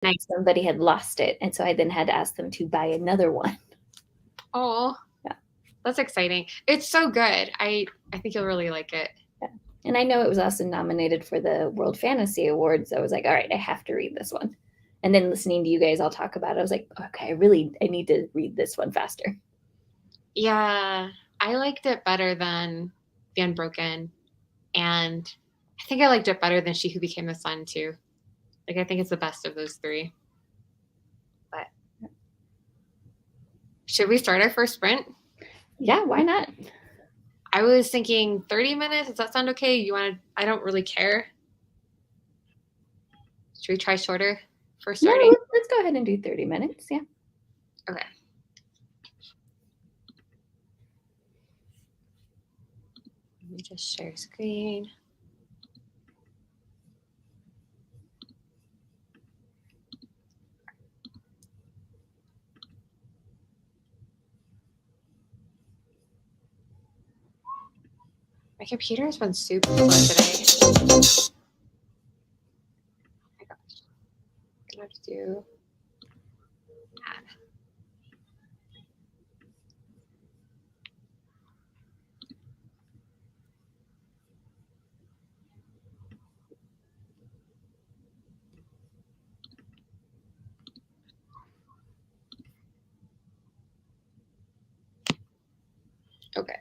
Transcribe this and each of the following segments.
Nice. Somebody had lost it, and so I then had to ask them to buy another one. Oh, yeah. That's exciting. It's so good. I think you'll really like it. Yeah. And I know it was also nominated for the World Fantasy Awards. So I was like, all right, I have to read this one. And then listening to you guys all talk about it, I was like, okay, I need to read this one faster. Yeah, I liked it better than The Unbroken. And I think I liked it better than She Who Became the Sun, too. Like, I think it's the best of those three. But should we start our first sprint? Yeah, why not? I was thinking 30 minutes. Does that sound okay? You want to? I don't really care. Should we try shorter for starting? Yeah, let's go ahead and do 30 minutes. Yeah. Okay. Let me just share screen. My computer has been super slow today. Oh my gosh. I'm gonna have to do add. Okay.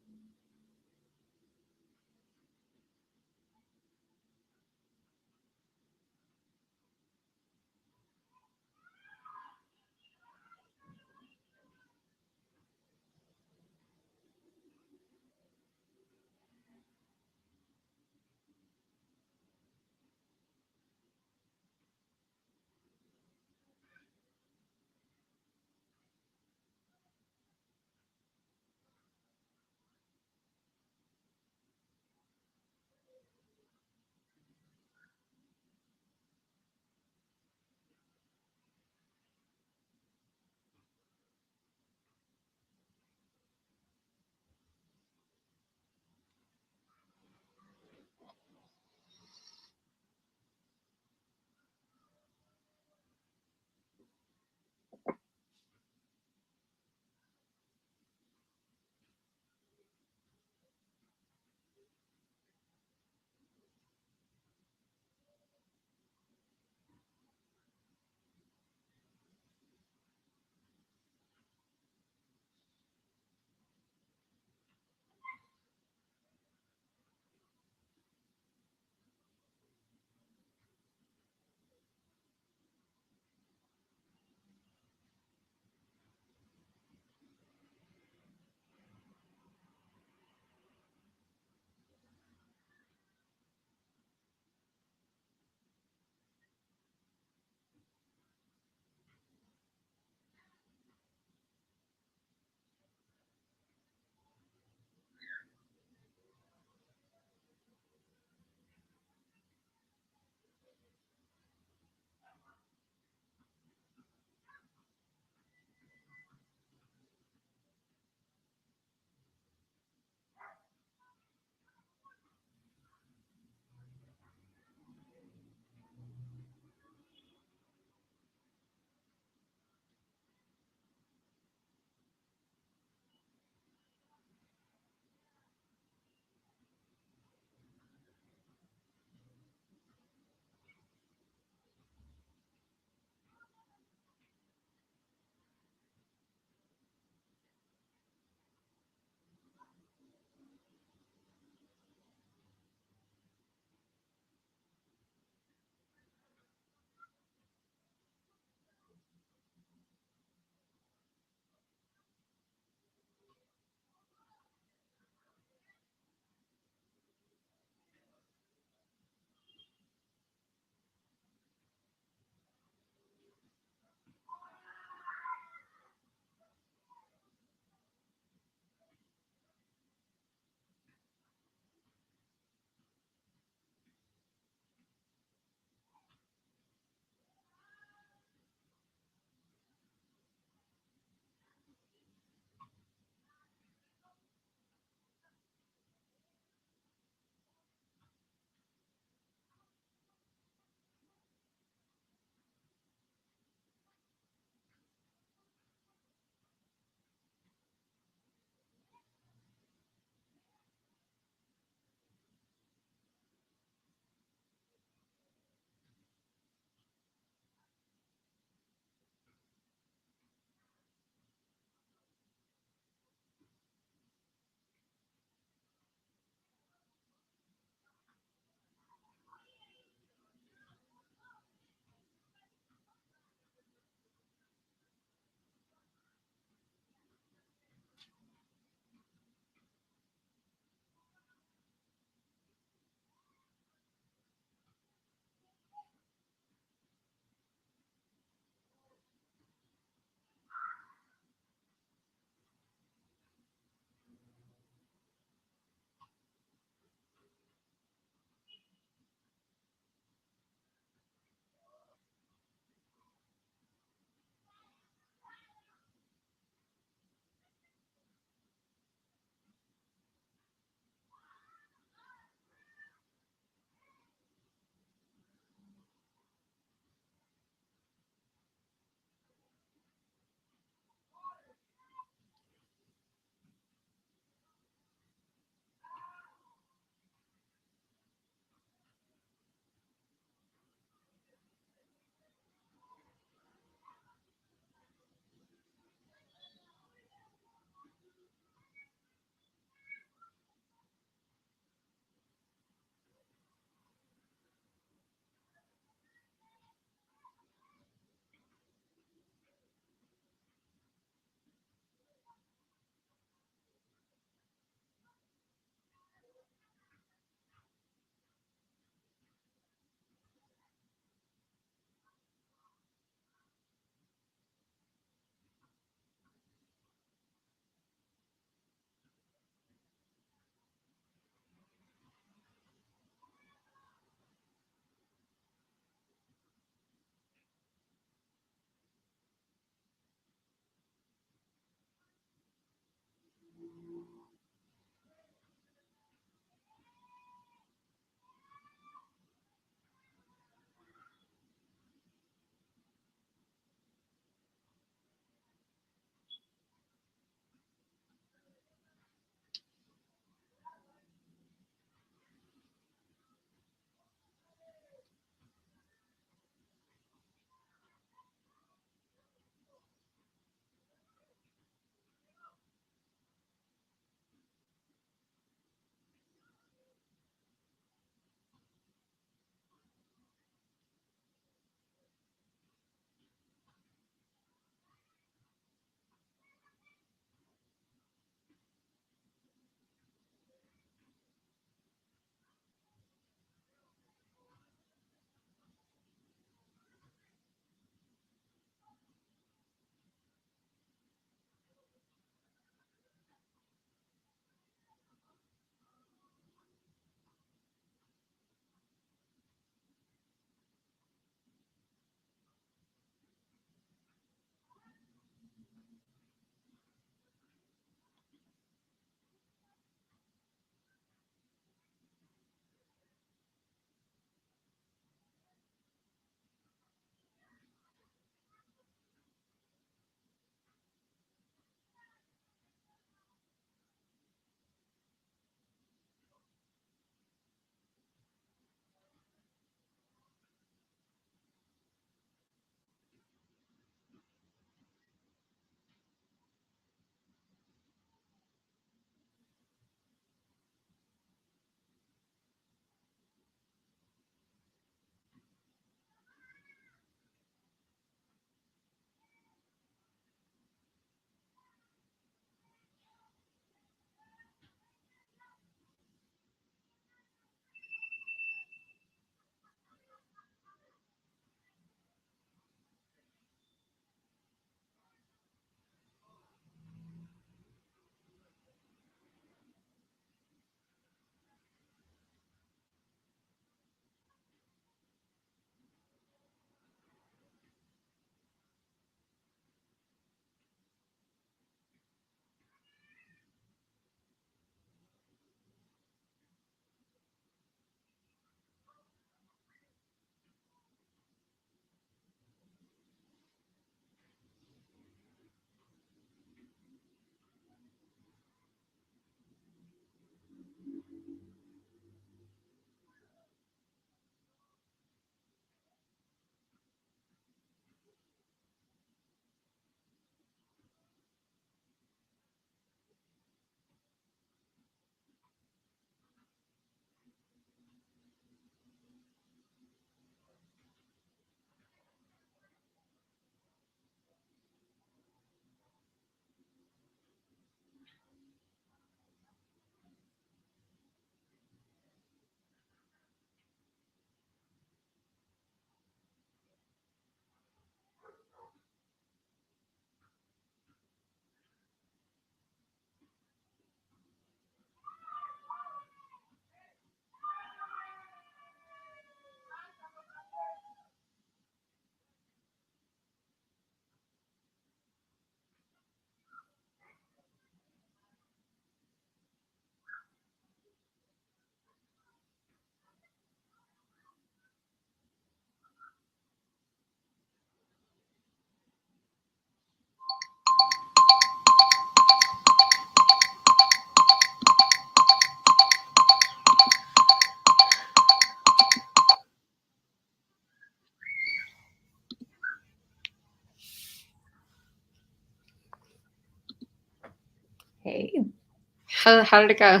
How did it go?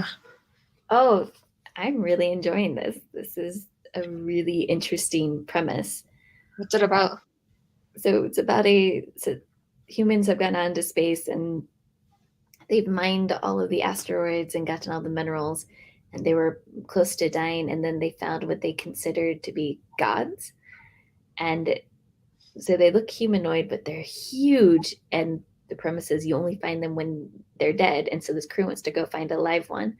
Oh, I'm really enjoying this. This is a really interesting premise. What's it about? So it's about humans have gone out into space and they've mined all of the asteroids and gotten all the minerals, and they were close to dying, and then they found what they considered to be gods. And so they look humanoid, but they're huge, and the premise is you only find them when they're dead. And so this crew wants to go find a live one,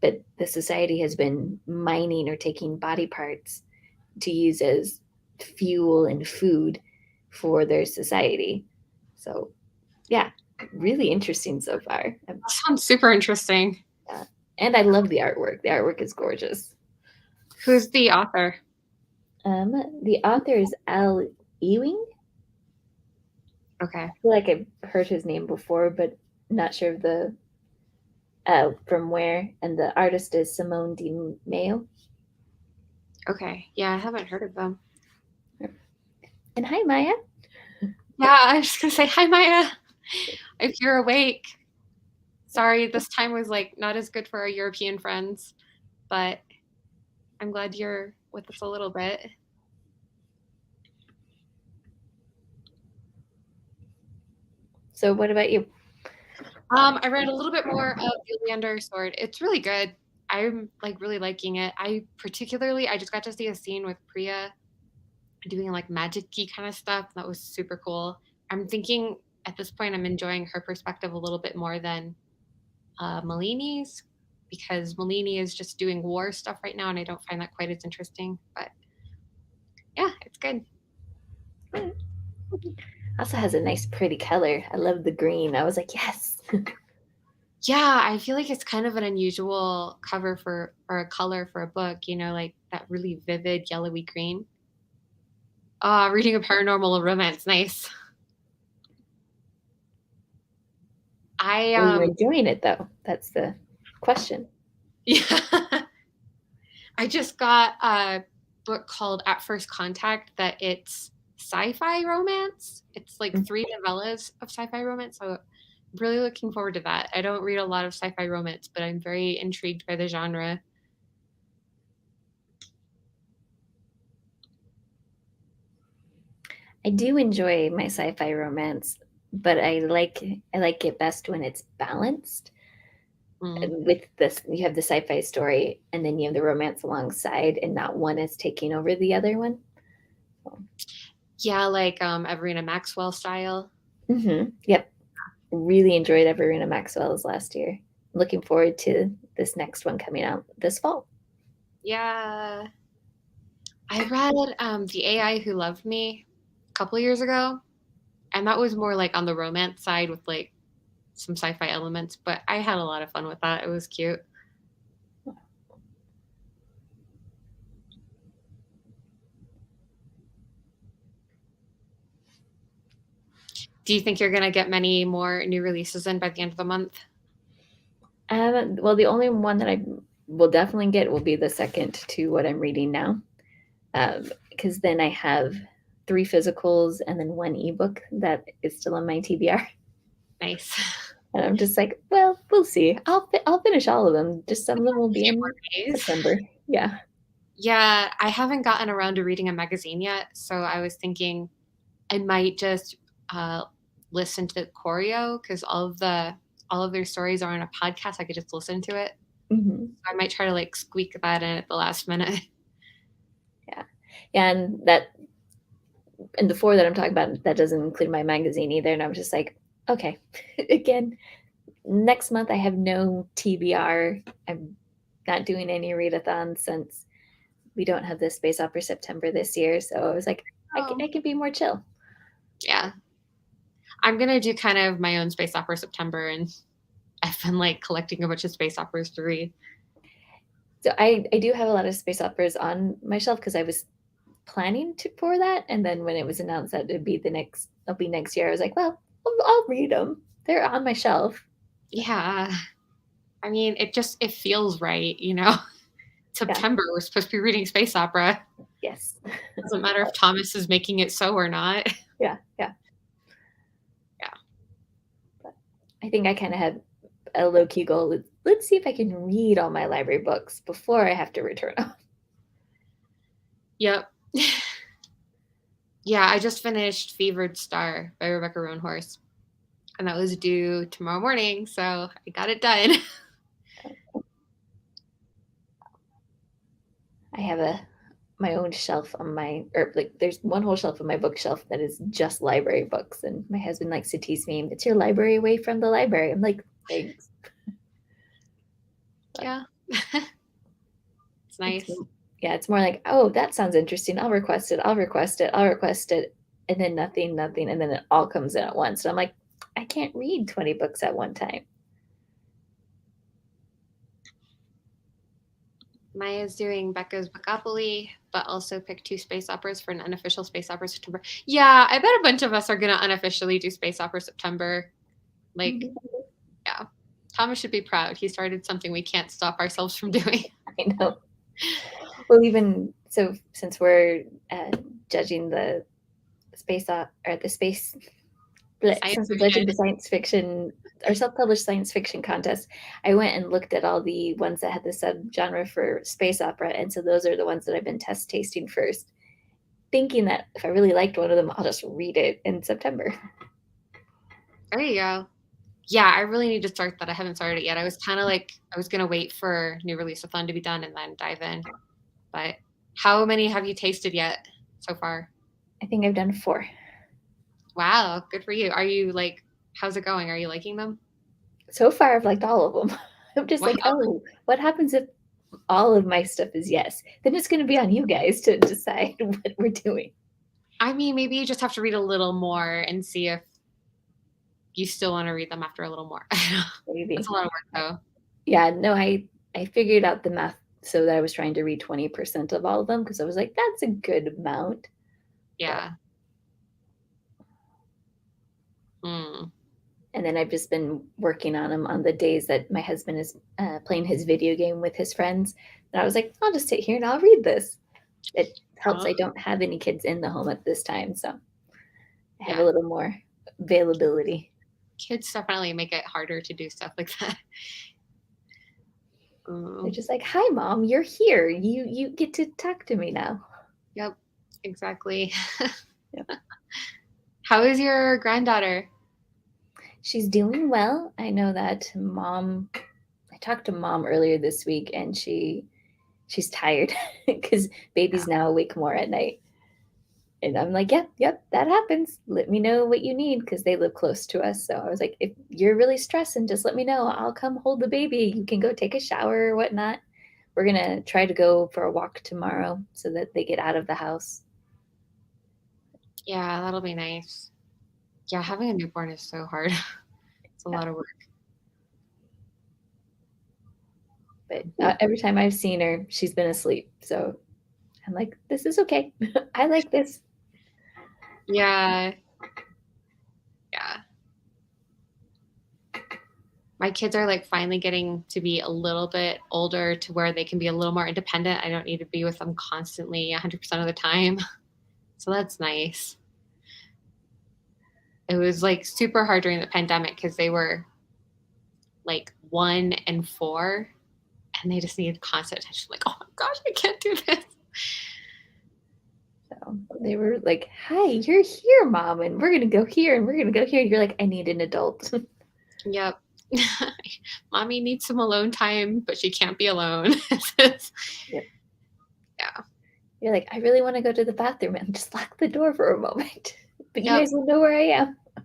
but the society has been mining or taking body parts to use as fuel and food for their society. So yeah, really interesting so far. That sounds super interesting. Yeah. And I love the artwork. The artwork is gorgeous. Who's the author? The author is Al Ewing. Okay. I feel like I've heard his name before, but not sure of the from where. And the artist is Simone Di Maio. Okay. Yeah, I haven't heard of them. And hi, Maya. Yeah, I was just gonna say hi, Maya. If you're awake. Sorry, this time was like not as good for our European friends, but I'm glad you're with us a little bit. So what about you? I read a little bit more of the Leander Sword. It's really good. I'm like really liking it. I just got to see a scene with Priya doing like magic-y kind of stuff. That was super cool. I'm thinking at this point I'm enjoying her perspective a little bit more than Malini's, because Malini is just doing war stuff right now and I don't find that quite as interesting. But yeah, it's good. Also has a nice pretty color. I love the green. I was like, yes. Yeah, I feel like it's kind of an unusual cover or a color for a book, like that really vivid yellowy green. Reading a paranormal romance, nice. Are you enjoying it though? That's the question. Yeah. I just got a book called At First Contact that it's sci-fi romance. It's like 3 novellas of sci-fi romance. So I'm really looking forward to that. I don't read a lot of sci-fi romance, but I'm very intrigued by the genre. I do enjoy my sci-fi romance, but I like it best when it's balanced. With this, you have the sci-fi story and then you have the romance alongside, and not one is taking over the other one. Yeah, like Everina Maxwell style. Yep. Really enjoyed Everina Maxwell's last year. Looking forward to this next one coming out this fall. Yeah. I read The AI Who Loved Me a couple years ago, and that was more like on the romance side with like some sci-fi elements, but I had a lot of fun with that. It was cute. Do you think you're going to get many more new releases in by the end of the month? Well, the only one that I will definitely get will be the second to what I'm reading now, because then I have 3 physicals and then 1 ebook that is still on my TBR. Nice. And I'm just like, well, we'll see. I'll finish all of them. Just some of them will be in September. Yeah. Yeah, I haven't gotten around to reading a magazine yet, so I was thinking I might just listen to Choreo, because all of their stories are on a podcast. I could just listen to it. I might try to like squeak that in at the last minute. Yeah, and the 4 that I'm talking about, that doesn't include my magazine either. And I'm just like, okay, again, next month I have no TBR. I'm not doing any readathon since we don't have the Space Opera September this year. So I was like, I can be more chill. Yeah. I'm going to do kind of my own Space Opera September, and I've been like collecting a bunch of space operas to read. So I do have a lot of space operas on my shelf because I was planning for that. And then when it was announced that it'll be next year, I was like, well, I'll read them. They're on my shelf. Yeah. I mean, it feels right, September, we're supposed to be reading space opera. Yes. Doesn't matter if Thomas is making it so or not. Yeah. But I think I kind of had a low-key goal. let's see if I can read all my library books before I have to return them. Yep. Yeah, I just finished Fevered Star by Rebecca Roanhorse, and that was due tomorrow morning, so I got it done. I have my own shelf on there's one whole shelf on my bookshelf that is just library books, and my husband likes to tease me, it's your library away from the library. I'm like, thanks. Yeah. It's nice. It's more like, oh, that sounds interesting. I'll request it. And then nothing. And then it all comes in at once. So I'm like, I can't read 20 books at one time. Maya's doing Becca's Bookopoly, but also picked 2 space operas for an unofficial space opera September. Yeah, I bet a bunch of us are going to unofficially do space opera September. Like, yeah. Thomas should be proud. He started something we can't stop ourselves from doing. I know. Well, even so, since we're judging the space since we're judging the science fiction or self-published science fiction contest, I went and looked at all the ones that had the subgenre for space opera, and so those are the ones that I've been test tasting first, thinking that if I really liked one of them, I'll just read it in September. There you go. Yeah, I really need to start that. I haven't started it yet. I was kind of like, I was going to wait for new Releaseathon to be done and then dive in. But how many have you tasted yet so far? I think I've done 4. Wow, good for you. Are you like, how's it going? Are you liking them? So far, I've liked all of them. I'm just like, oh, what happens if all of my stuff is yes? Then it's going to be on you guys to decide what we're doing. I mean, maybe you just have to read a little more and see if you still want to read them after a little more. Maybe. It's a lot of work, though. Yeah, no, I figured out the math so that I was trying to read 20% of all of them because I was like, that's a good amount. Yeah. And then I've just been working on them on the days that my husband is playing his video game with his friends. And I was like, I'll just sit here and I'll read this. It helps I don't have any kids in the home at this time, so I have a little more availability. Kids definitely make it harder to do stuff like that. They're just like, hi, Mom, you're here. You get to talk to me now. Yep, exactly. Yep. How is your granddaughter? She's doing well. I know that I talked to Mom earlier this week, and she's tired because baby's now awake more at night. And I'm like, yep, that happens. Let me know what you need because they live close to us. So I was like, if you're really stressing, just let me know. I'll come hold the baby. You can go take a shower or whatnot. We're going to try to go for a walk tomorrow so that they get out of the house. Yeah, that'll be nice. Yeah, having a newborn is so hard. It's a lot of work. But every time I've seen her, she's been asleep. So I'm like, this is okay. I like this. Yeah. Yeah. My kids are like finally getting to be a little bit older to where they can be a little more independent. I don't need to be with them constantly 100% of the time. So that's nice. It was like super hard during the pandemic because they were like 1 and 4 and they just needed constant attention. Like, oh my gosh, I can't do this. So they were like, hi, you're here, Mom, and we're going to go here and we're going to go here. And you're like, I need an adult. Yep. Mommy needs some alone time, but she can't be alone. Yep. Yeah. You're like, I really want to go to the bathroom and just lock the door for a moment. But you guys will know where I am. Yeah.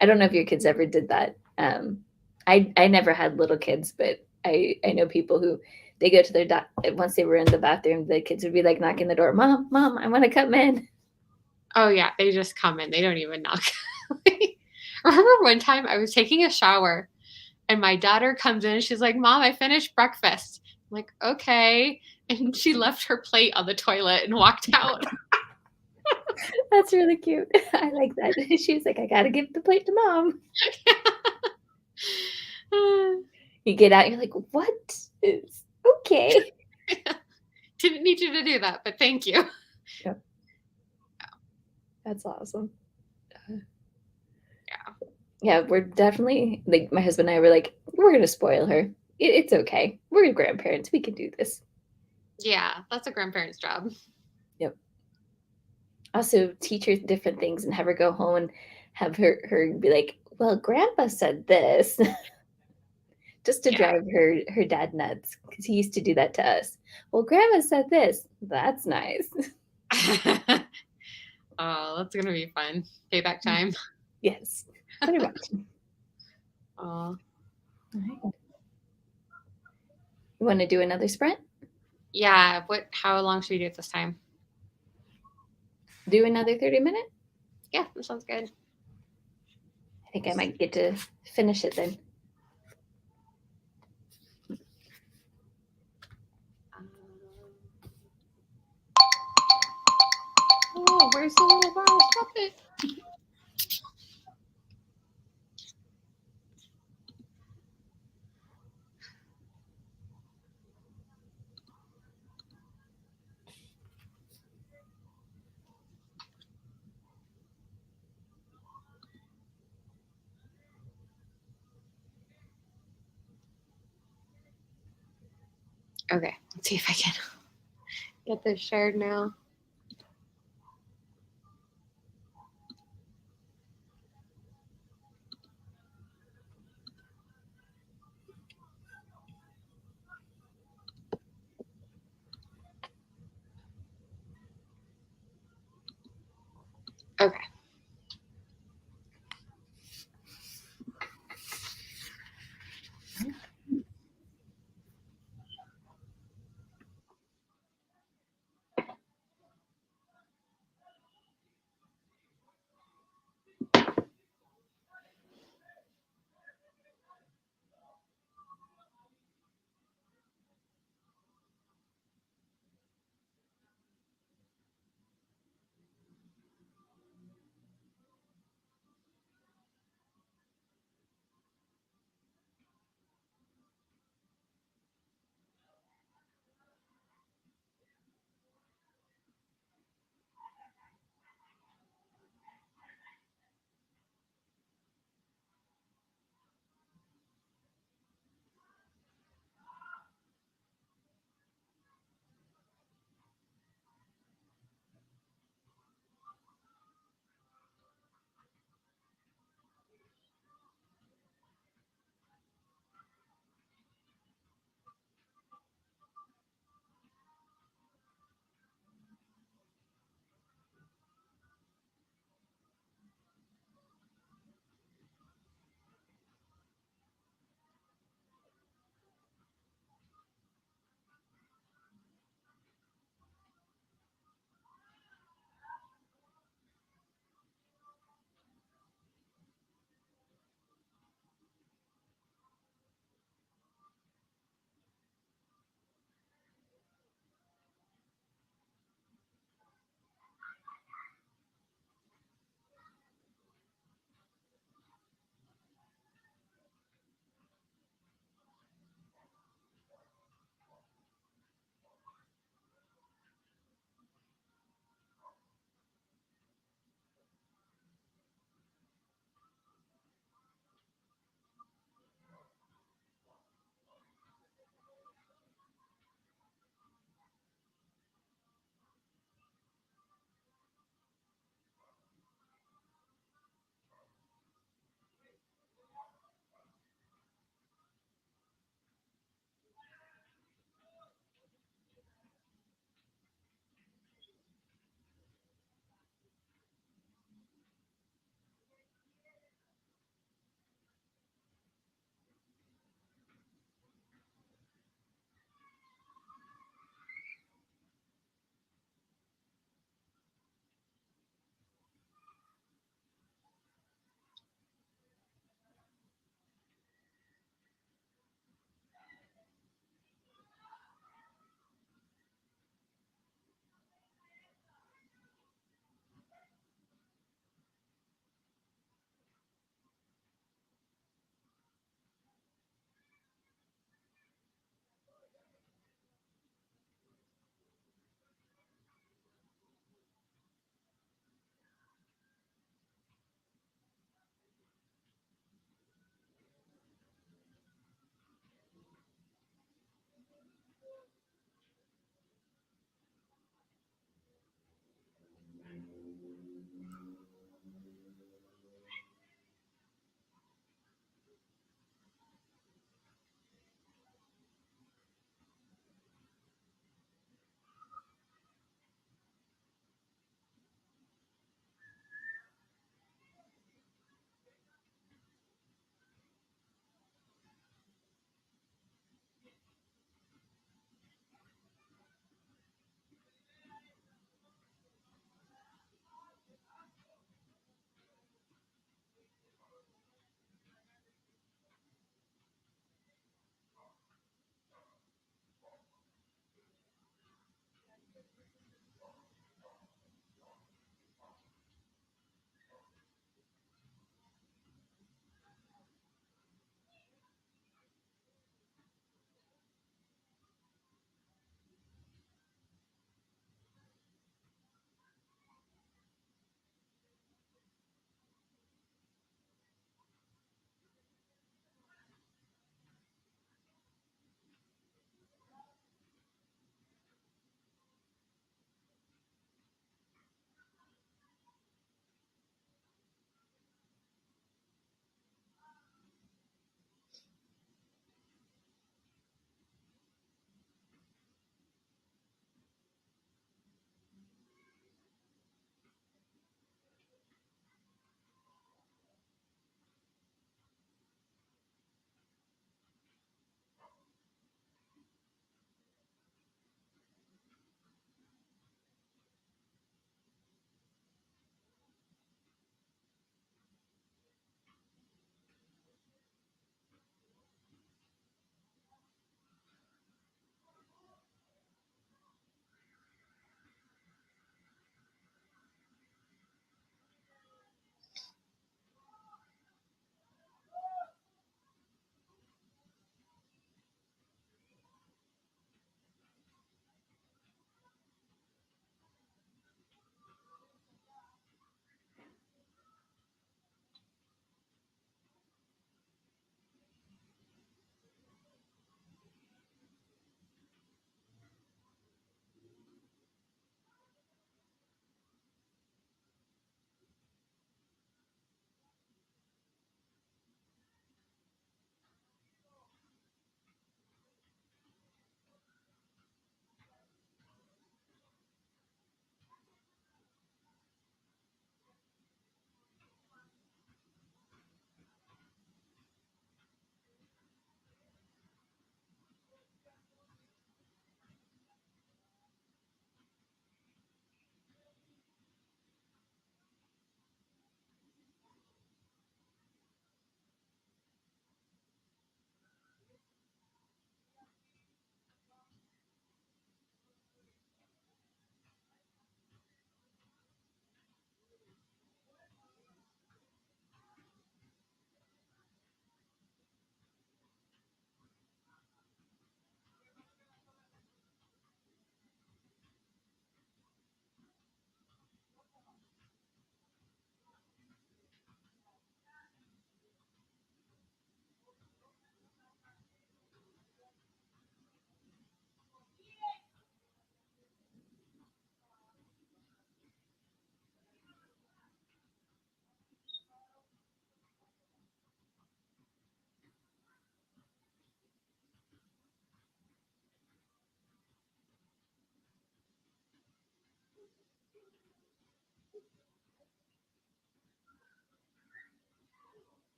I don't know if your kids ever did that. I never had little kids, but I know people who they go to their once they were in the bathroom, the kids would be like knocking the door, Mom, I want to come in. Oh yeah, they just come in. They don't even knock. Remember one time I was taking a shower and my daughter comes in and she's like, Mom, I finished breakfast. I'm like, okay. And she left her plate on the toilet and walked out. That's really cute. I like that. She's like, I got to give the plate to Mom. You get out, you're like, what is okay? Didn't need you to do that, but thank you. Yep. That's awesome. Yeah. Yeah, we're definitely like my husband and I were like, we're gonna spoil her. It's okay. We're grandparents. We can do this. Yeah, that's a grandparent's job. Yep. Also, teach her different things and have her go home and have her be like, "Well, Grandpa said this," just to Yeah. drive her dad nuts because he used to do that to us. Well, Grandma said this. That's nice. Oh, that's gonna be fun. Payback time. Yes, pretty much. Oh, All right. You want to do another sprint? yeah. How long should we do it this time? Do another 30-minute? Yeah, that sounds good. I think I might get to finish it then. Oh, where's the little bar? Stop it. Okay, let's see if I can get this shared now. Okay.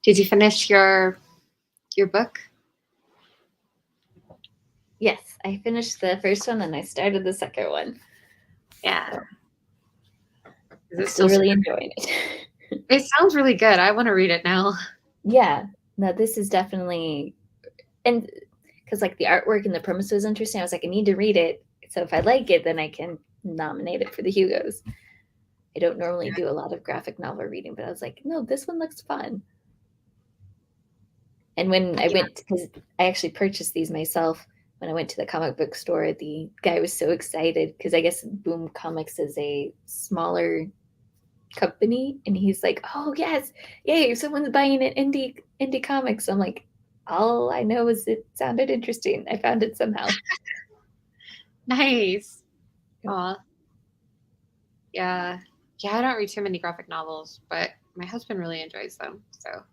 Did you finish your book? Yes, I finished the first one and I started the second one. Yeah. So, Is it I'm still still really enjoying it. It sounds really good. I want to read it now. Yeah, no, this is definitely, and because like the artwork and the premise was interesting, I was like, I need to read it. So if I like it, then I can nominate it for the Hugos. I don't normally do a lot of graphic novel reading, but I was like, no, this one looks fun. And when I went, because I actually purchased these myself, when I went to the comic book store, the guy was so excited because I guess Boom Comics is a smaller company, and he's like, "Oh yes, yay! Someone's buying an indie comics." I'm like, all I know is it sounded interesting. I found it somehow. Nice. Aw. Yeah. Yeah, I don't read too many graphic novels, but my husband really enjoys them. So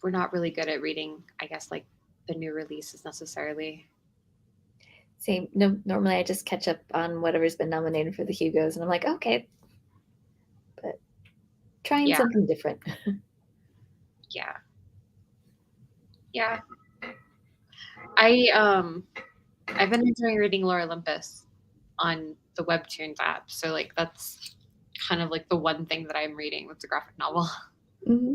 we're not really good at reading, I guess, like the new releases necessarily. Same. No, normally I just catch up on whatever's been nominated for the Hugos, and I'm like, okay, but trying something different. Yeah. Yeah. I've been enjoying reading Lore Olympus on the Webtoons app. So like that's kind of like the one thing that I'm reading with the graphic novel. Mm-hmm.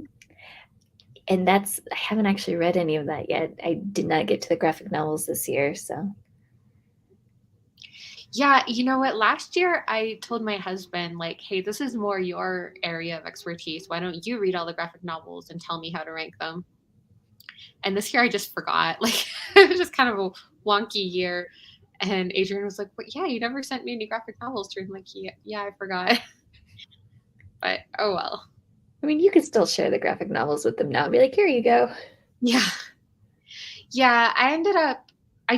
And I haven't actually read any of that yet. I did not get to the graphic novels this year, so. Yeah, you know what? Last year I told my husband, like, hey, this is more your area of expertise. Why don't you read all the graphic novels and tell me how to rank them? And this year I just forgot. Like, it was just kind of a wonky year. And Adrian was like, but yeah, you never sent me any graphic novels to read. I'm like, yeah, I forgot. But oh well. I mean, you could still share the graphic novels with them now and be like, here you go. Yeah. Yeah, I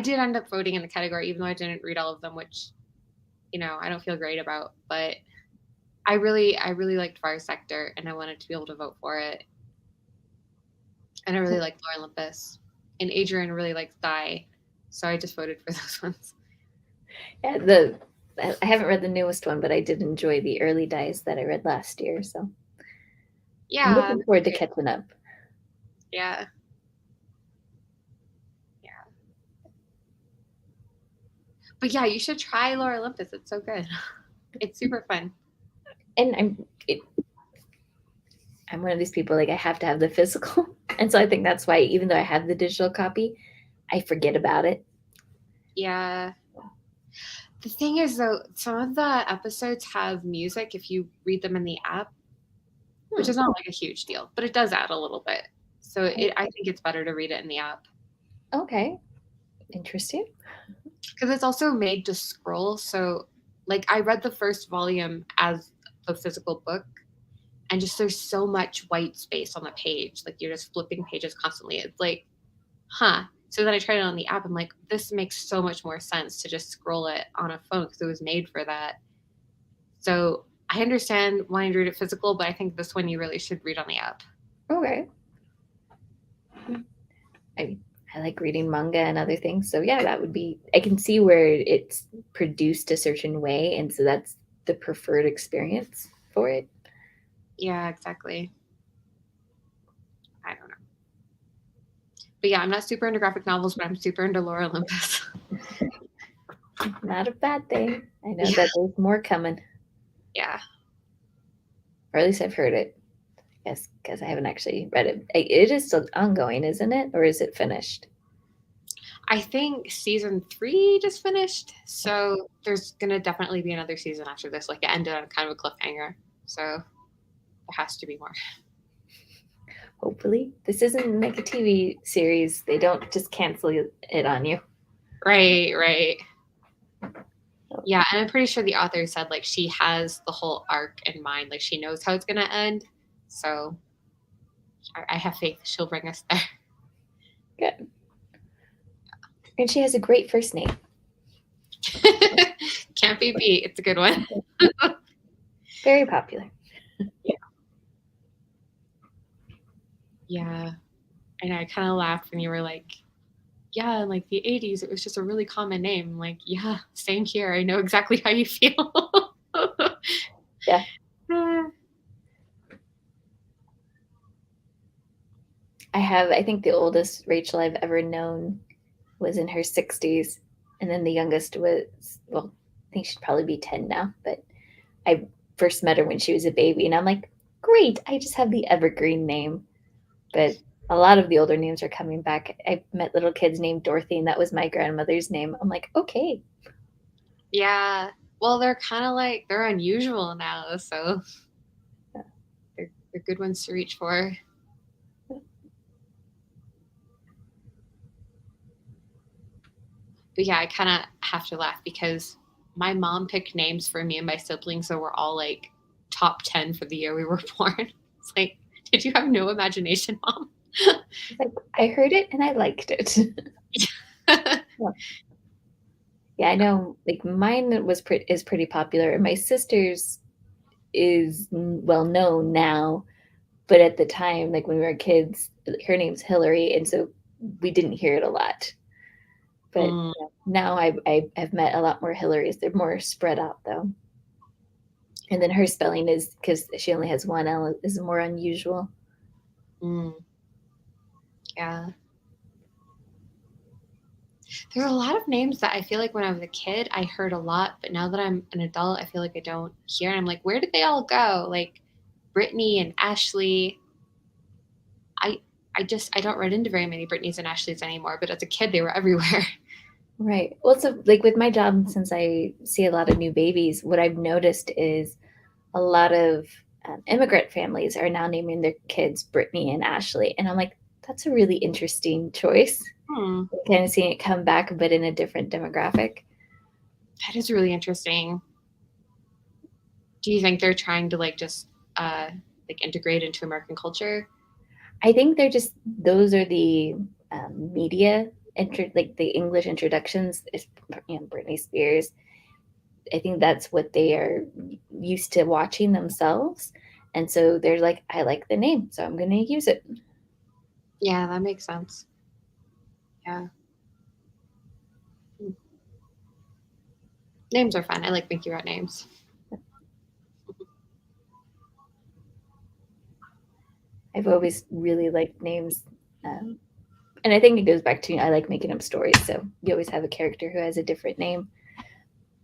did end up voting in the category, even though I didn't read all of them, which, I don't feel great about. But I really liked Fire Sector, and I wanted to be able to vote for it. And I really liked Lore Olympus. And Adrian really likes Die, so I just voted for those ones. Yeah, I haven't read the newest one, but I did enjoy the early dies that I read last year. So Yeah, I'm looking forward to catching up. Yeah. But yeah, you should try Lore Olympus. It's so good. It's super fun. And I'm one of these people, like I have to have the physical. And so I think that's why, even though I have the digital copy, I forget about it. Yeah. The thing is, though, some of the episodes have music if you read them in the app, which is not like a huge deal, but it does add a little bit. So I think it's better to read it in the app. Okay. Interesting. Because it's also made to scroll. So, like, I read the first volume as the physical book, and just there's so much white space on the page. Like, you're just flipping pages constantly. It's like, huh. So then I tried it on the app. I'm like, this makes so much more sense to just scroll it on a phone because it was made for that. So I understand wanting to read it physical, but I think this one you really should read on the app. Okay. I like reading manga and other things. So yeah, that would be, I can see where it's produced a certain way. And so that's the preferred experience for it. Yeah, exactly. I don't know. But yeah, I'm not super into graphic novels, but I'm super into Lore Olympus. Not a bad thing. I know that there's more coming. Yeah. Or at least I've heard it. Yes, because I haven't actually read it. It is still ongoing, isn't it? Or is it finished? I think season 3 just finished. So there's going to definitely be another season after this. Like it ended on kind of a cliffhanger. So there has to be more. Hopefully. This isn't like a TV series. They don't just cancel it on you. Right. Yeah, and I'm pretty sure the author said like she has the whole arc in mind. Like she knows how it's going to end. So I have faith she'll bring us there. Good. And she has a great first name. Can't be beat. It's a good one. Very popular. Yeah. And I kind of laughed when you were like, yeah, in like the 80s, it was just a really common name. I'm like, yeah, same here. I know exactly how you feel. Yeah. I think the oldest Rachel I've ever known was in her 60s. And then the youngest was, well, I think she'd probably be 10 now. But I first met her when she was a baby. And I'm like, great, I just have the evergreen name. But a lot of the older names are coming back. I met little kids named Dorothy, and that was my grandmother's name. I'm like, okay. Yeah. Well, they're kind of like they're unusual now, so they're good ones to reach for. But yeah, I kind of have to laugh because my mom picked names for me and my siblings that were all like top 10 for the year we were born. It's like, did you have no imagination, mom? Like, I heard it and I liked it. Yeah. Yeah, I know. Like mine is pretty popular, and my sister's is well known now, but at the time, like when we were kids, her name's Hillary, and so we didn't hear it a lot. But Mm, now I have met a lot more Hillarys. They're more spread out though. And then her spelling is because she only has one L is more unusual. mm, yeah. There are a lot of names that I feel like when I was a kid, I heard a lot, but now that I'm an adult, I feel like I don't hear. And I'm like, where did they all go? Like Brittany and Ashley. I I don't run into very many Brittany's and Ashleys anymore, but as a kid, they were everywhere. Right. Well, so like with my job, since I see a lot of new babies, what I've noticed is a lot of immigrant families are now naming their kids Brittany and Ashley. And I'm like, that's a really interesting choice. Hmm. Kind of seeing it come back, but in a different demographic. That is really interesting. Do you think they're trying to like just uh like integrate into American culture? I think they're just, those are the media, like the English introductions, Britney Spears. I think that's what they are used to watching themselves. And so they're like, I like the name, so I'm going to use it. Yeah, that makes sense. Yeah. Hmm. Names are fun. I like thinking about names. I've always really liked names. Um, and I think it goes back to, I like making up stories. So you always have a character who has a different name.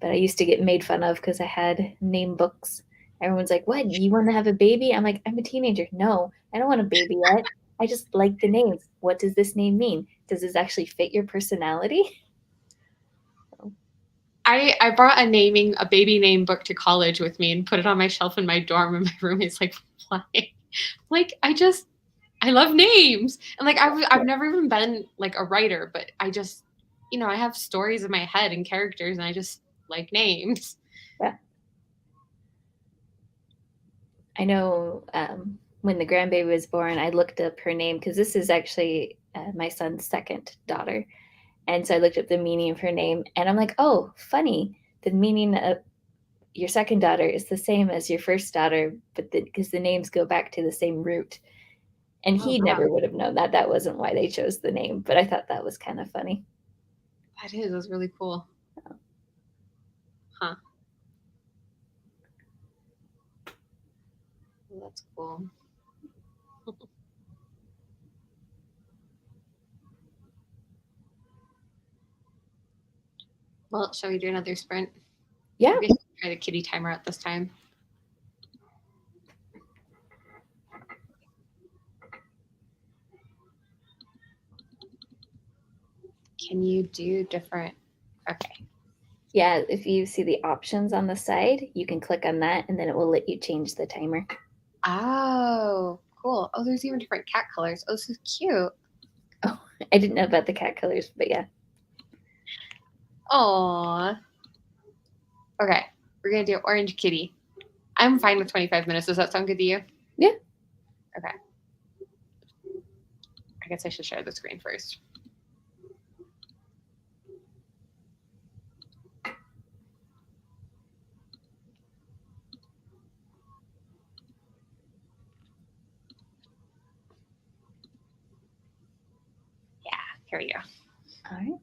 But I used to get made fun of because I had name books. Everyone's like, what? You want to have a baby? I'm like, I'm a teenager. No, I don't want a baby yet. I just like the names. What does this name mean? Does this actually fit your personality? I brought a baby name book to college with me and put it on my shelf in my dorm, and my roommate's like, why? Like I love names, and like I've never even been like a writer, but I just I have stories in my head and characters, and I just like names. Yeah. I know when the grandbaby was born, I looked up her name because this is actually my son's second daughter. And so I looked up the meaning of her name and I'm like, oh, funny. The meaning of your second daughter is the same as your first daughter, but because the names go back to the same root. And Oh he wow, never would have known that. That wasn't why they chose the name, but I thought that was kind of funny. that's really cool, huh? Well, that's cool. Well, shall we do another sprint? Yeah. Maybe I should try the kitty timer out this time. Can you do different? Okay. Yeah. If you see the options on the side, you can click on that and then it will let you change the timer. Oh, cool. Oh, there's even different cat colors. Oh, this is cute. Oh, I didn't know about the cat colors, but yeah. Aw. Okay, we're gonna do orange kitty. I'm fine with 25 minutes. Does that sound good to you? Yeah. Okay. I guess I should share the screen first. Yeah, here we go. All right.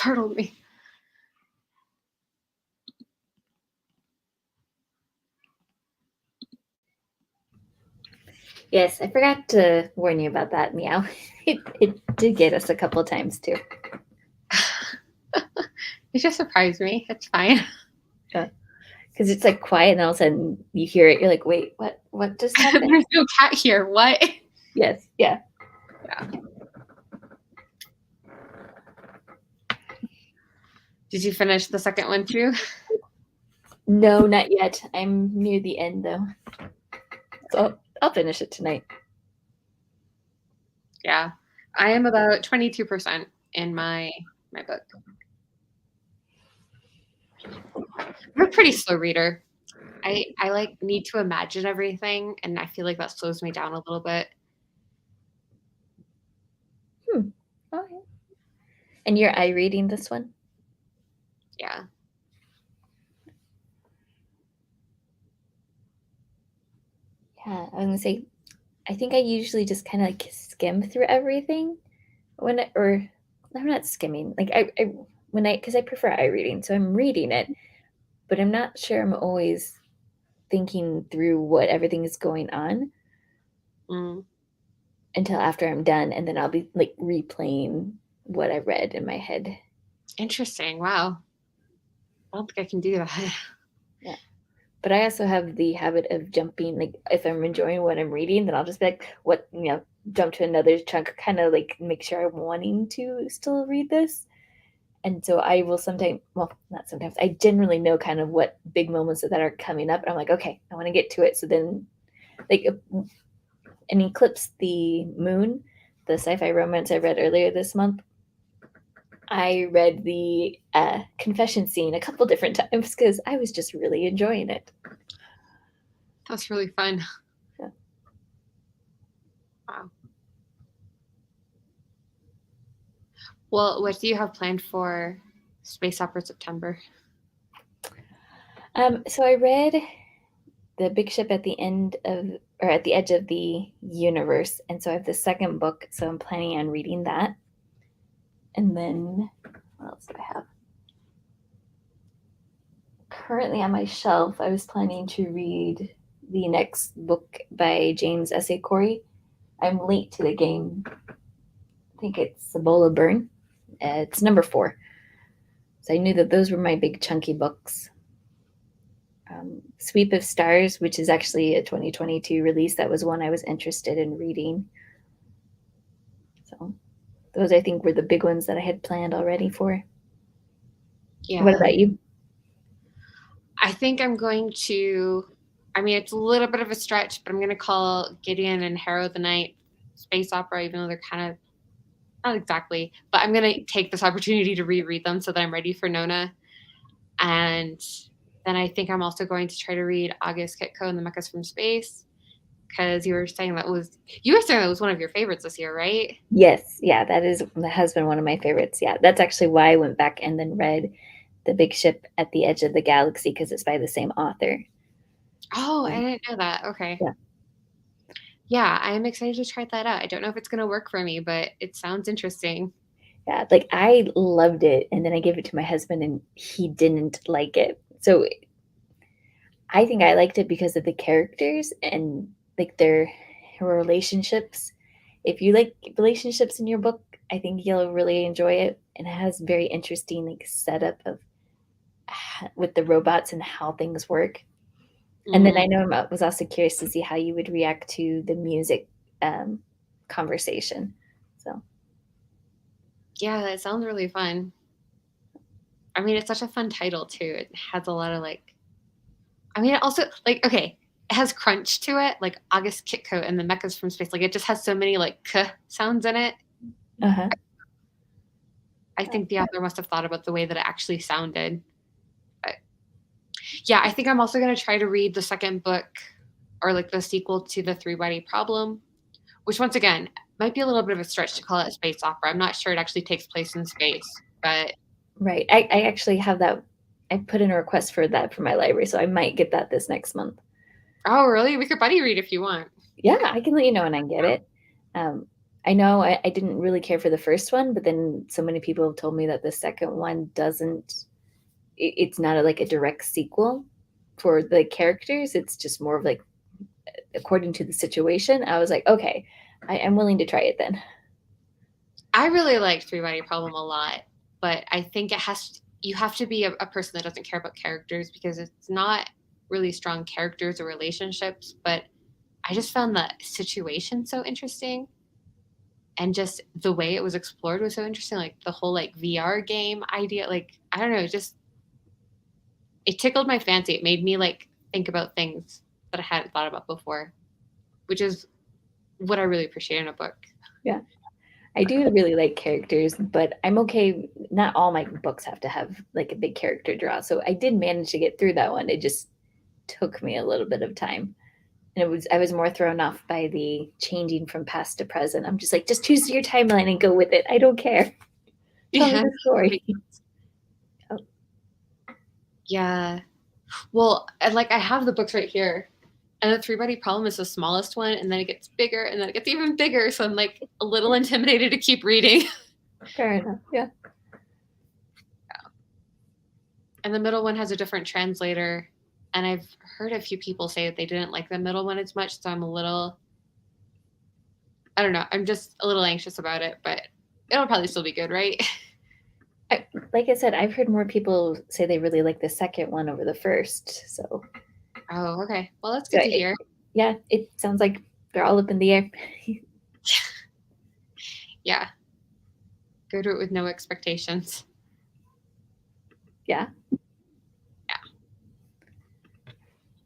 startled me. Yes, I forgot to warn you about that, meow. It did get us a couple times too. It just surprised me. It's fine. Because it's like quiet and all of a sudden you hear it, you're like, wait, what just happened? There's no cat here. What? Yes, yeah. Did you finish the second one too? No, not yet. I'm near the end though. So I'll finish it tonight. Yeah. I am about 22% in my book. I'm a pretty slow reader. I like need to imagine everything, and I feel like that slows me down a little bit. Okay. And you're reading this one? Yeah. Yeah, I was gonna say, I think I usually just kind of like skim through everything or I'm not skimming. Like because I prefer reading, so I'm reading it, but I'm not sure I'm always thinking through what everything is going on until after I'm done, and then I'll be like replaying what I read in my head. Interesting. Wow. I don't think I can do that. Yeah. But I also have the habit of jumping, like if I'm enjoying what I'm reading, then I'll just be like, jump to another chunk, kind of like make sure I'm wanting to still read this. And so I will sometimes, well, not sometimes, I generally know kind of what big moments that are coming up. And I'm like, okay, I want to get to it. So then, like, and Eclipse the Moon, the sci-fi romance I read earlier this month, I read the confession scene a couple different times because I was just really enjoying it. That's really fun. Yeah. Wow. Well, what do you have planned for Space Opera September? So I read The Big Ship at the Edge of the Universe, and so I have the second book, so I'm planning on reading that. And then what else do I have? Currently on my shelf, I was planning to read the next book by James S. A. Corey. I'm late to the game. I think it's Ebola Burn. It's number 4. So I knew that those were my big chunky books. Sweep of Stars, which is actually a 2022 release, that was one I was interested in reading. So those, I think, were the big ones that I had planned already for. Yeah. What about you? I think I'm going to, it's a little bit of a stretch, but I'm going to call Gideon and Harrow the Night space opera, even though they're kind of, not exactly, but I'm going to take this opportunity to reread them so that I'm ready for Nona. And then I think I'm also going to try to read August Kitco and the Mechas from Space, because you were saying that was one of your favorites this year, right? Yes, yeah, that has been one of my favorites. Yeah, that's actually why I went back and then read The Big Ship at the Edge of the Galaxy, because it's by the same author. Oh, I didn't know that. Okay. Yeah. Yeah, I am excited to try that out. I don't know if it's going to work for me, but it sounds interesting. Yeah, like I loved it, and then I gave it to my husband, and he didn't like it. So I think I liked it because of the characters and like their relationships. If you like relationships in your book, I think you'll really enjoy it. And it has very interesting like setup of with the robots and how things work. And then I know I was also curious to see how you would react to the music conversation. So yeah, that sounds really fun. It's such a fun title too. It has a lot of it also okay, it has crunch to it, like August Kitco and the Mechas from Space. Like it just has so many k sounds in it. uh-huh. I think the author must have thought about the way that it actually sounded. But yeah, I think I'm also going to try to read the second book, or like the sequel to The Three-Body Problem, which once again might be a little bit of a stretch to call it a space opera. I'm not sure it actually takes place in space, but Right. I actually have that. I put in a request for that for my library, so I might get that this next month. Oh, really? We could buddy read if you want. Yeah, I can let you know when I get it. I know I didn't really care for the first one, but then so many people have told me that the second one doesn't. It's not like a direct sequel for the characters. It's just more of like according to the situation. I was like, okay, I am willing to try it then. I really like Three Body Problem a lot, but I think you have to be a person that doesn't care about characters because it's not really strong characters or relationships, but I just found the situation so interesting and just the way it was explored was so interesting. Like the whole like VR game idea, like I don't know, it tickled my fancy. It made me like think about things that I hadn't thought about before, which is what I really appreciate in a book. Yeah. I do really like characters, but I'm okay. Not all my books have to have like a big character draw. So I did manage to get through that one. It just took me a little bit of time. And I was more thrown off by the changing from past to present. I'm just like, just choose your timeline and go with it. I don't care. Tell me Yeah. the story. Oh, Yeah. Well, and like I have the books right here. And the Three Body Problem is the smallest one, and then it gets bigger, and then it gets even bigger. So I'm like a little intimidated to keep reading. fair enough. Yeah. And the middle one has a different translator. And I've heard a few people say that they didn't like the middle one as much. So I'm a little, I don't know, I'm just a little anxious about it, but it'll probably still be good, right? Like I said, I've heard more people say they really like the second one over the first. So, Oh, okay. Well, that's so good to hear. yeah, it sounds like they're all up in the air. Yeah. Go to it with no expectations. Yeah. Yeah.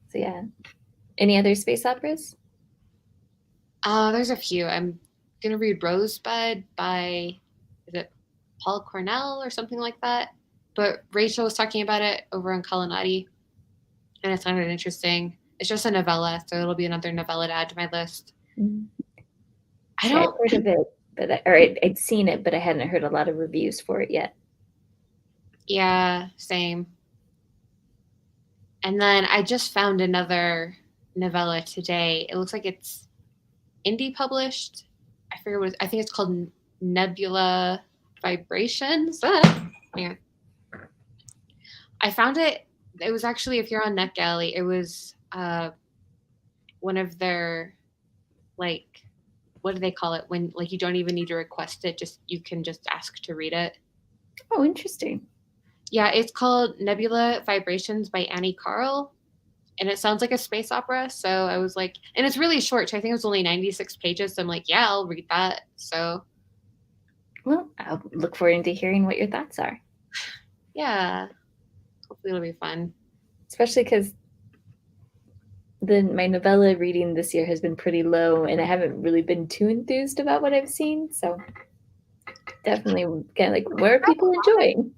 So, yeah. Any other space operas? There's a few. I'm going to read Rosebud by, is it Paul Cornell or something like that? But Rachel was talking about it over on Culinati, and it sounded interesting. It's just a novella, so it'll be another novella to add to my list. Mm. I Yeah, I've don't, heard of it, but I'd seen it, but I hadn't heard a lot of reviews for it yet. yeah, same. And then I just found another novella today. It looks like it's indie published. I forget what I think it's called Nebula Vibrations. Man. I found it. It was actually, if you're on NetGalley, it was one of their, like, what do they call it when like you don't even need to request it, just you can just ask to read it. Oh, interesting. Yeah, it's called Nebula Vibrations by Annie Carl, and it sounds like a space opera. So I was like, and it's really short. So I think it was only 96 pages. So I'm like, yeah, I'll read that. So Well, I'll look forward to hearing what your thoughts are, yeah, hopefully it'll be fun. especially because my novella reading this year has been pretty low, and I haven't really been too enthused about what I've seen. So definitely kind of like, what are people enjoying?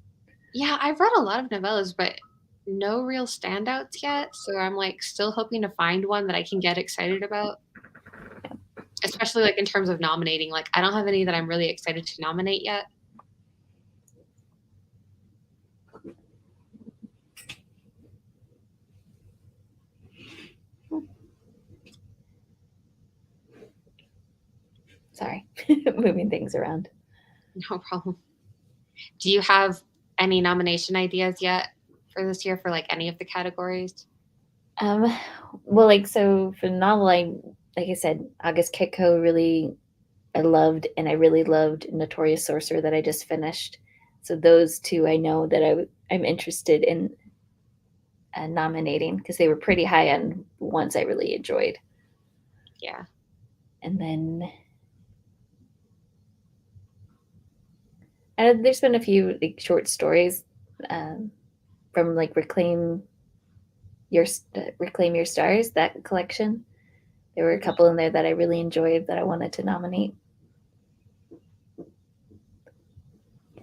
Yeah, I've read a lot of novellas, but no real standouts yet. So I'm like still hoping to find one that I can get excited about, especially like in terms of nominating. Like I don't have any that I'm really excited to nominate yet. Sorry, moving things around. No problem. Do you have any nomination ideas yet for this year for like any of the categories? Um, well, like so for the novel, like I said, August Kitco really I loved, and I really loved Notorious Sorcerer that I just finished. So those two I know that I'm interested in nominating because they were pretty high on ones I really enjoyed. Yeah. And then there's been a few like short stories from like Reclaim Your Stars, that collection. There were a couple in there that I really enjoyed that I wanted to nominate.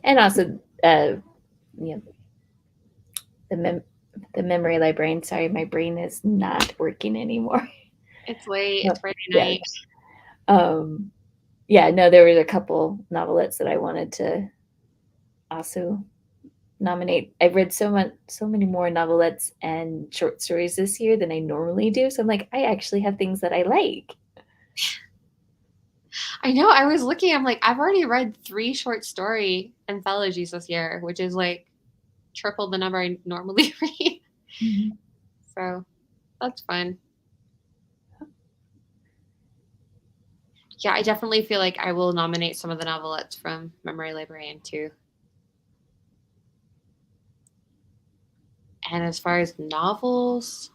And also, you know, the memory librarian. Sorry, my brain is not working anymore. It's late. No, It's Friday yeah. night. Yeah, no, there was a couple novelettes that I wanted to also nominate. I've read so many more novelettes and short stories this year than I normally do. So I'm like, I actually have things that I like. I know. I was looking. I'm like, I've already read 3 short story anthologies this year, which is like triple the number I normally read. Mhm. So that's fun. Yeah, I definitely feel like I will nominate some of the novelettes from Memory Librarian too. And as far as novels,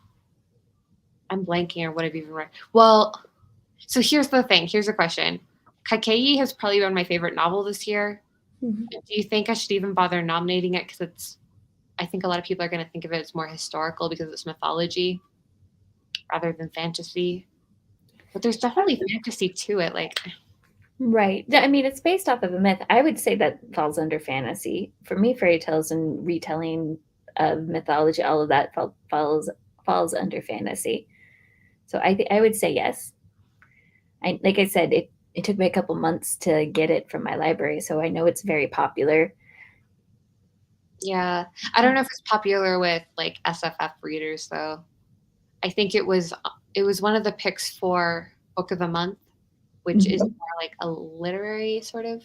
I'm blanking on what I've even read. Well, so here's the thing. Here's a question. Kakei has probably been my favorite novel this year. Mhm. Do you think I should even bother nominating it? Because I think a lot of people are going to think of it as more historical because it's mythology rather than fantasy. But there's definitely fantasy to it. Like, Right. I mean, it's based off of a myth. I would say that falls under fantasy. For me, fairy tales and retelling of mythology, all of that falls under fantasy. So I would say yes. Like I said, it took me a couple months to get it from my library, so I know it's very popular. yeah, I don't know if it's popular with like SFF readers though. I think it was one of the picks for Book of the Month, which is Mhm. more like a literary sort of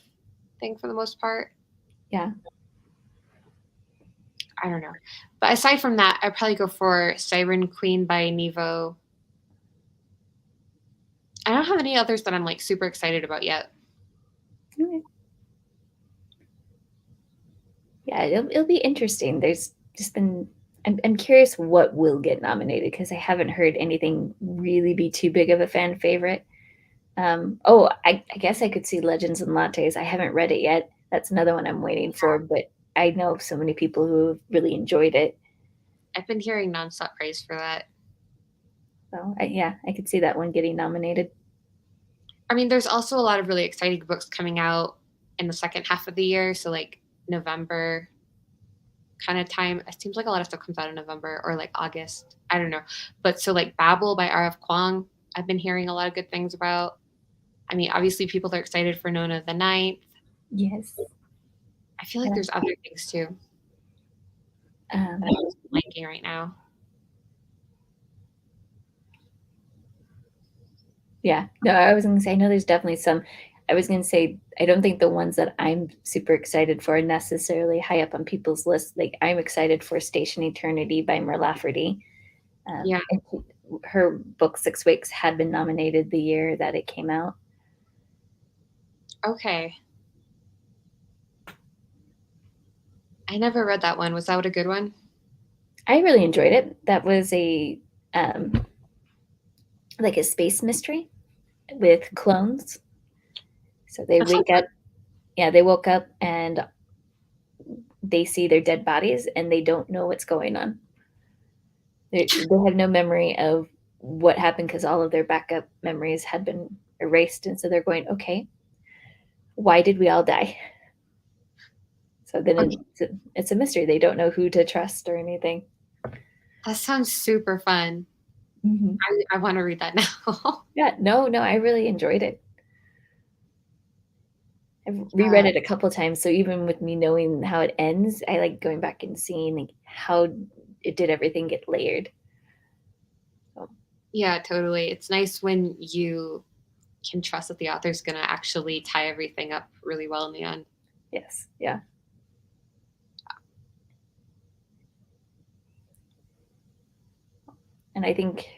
thing for the most part. Yeah. I don't know. But aside from that, I'd probably go for Siren Queen by Nevo. I don't have any others that I'm like super excited about yet. Okay. Yeah, it'll be interesting. There's just been I'm curious what will get nominated because I haven't heard anything really be too big of a fan favorite. I guess I could see Legends and Lattes. I haven't read it yet. That's another one I'm waiting for, but I know of so many people who have really enjoyed it. I've been hearing nonstop praise for that. So yeah, I could see that one getting nominated. I mean, there's also a lot of really exciting books coming out in the second half of the year. So like November kind of time. It seems like a lot of stuff comes out in November or like August. I don't know. But so like Babel by R.F. Kuang, I've been hearing a lot of good things about. I mean, obviously people are excited for Nona the Ninth. Yes. I feel like there's other things too. Um, That I'm just blanking right now. yeah. No, I was gonna say I know there's definitely some. I was gonna say I don't think the ones that I'm super excited for are necessarily high up on people's lists. Like I'm excited for Station Eternity by Mer Lafferty. Yeah. And her book 6 Weeks had been nominated the year that it came out. Okay. I never read that one. Was that a good one? I really enjoyed it. That was a um, like a space mystery with clones. So they That sounds wake up. Yeah, they woke up and they see their dead bodies and they don't know what's going on. They have no memory of what happened because all of their backup memories had been erased. And so they're going, okay, why did we all die? So then okay. it's a mystery. They don't know who to trust or anything. That sounds super fun. Mm-hmm. I want to read that now. Yeah, no, I really enjoyed it. I've reread Yeah. it a couple times, so even with me knowing how it ends, I like going back and seeing like how it did everything get layered. So, Yeah, totally. It's nice when you can trust that the author's going to actually tie everything up really well in the end. yes, yeah. And I think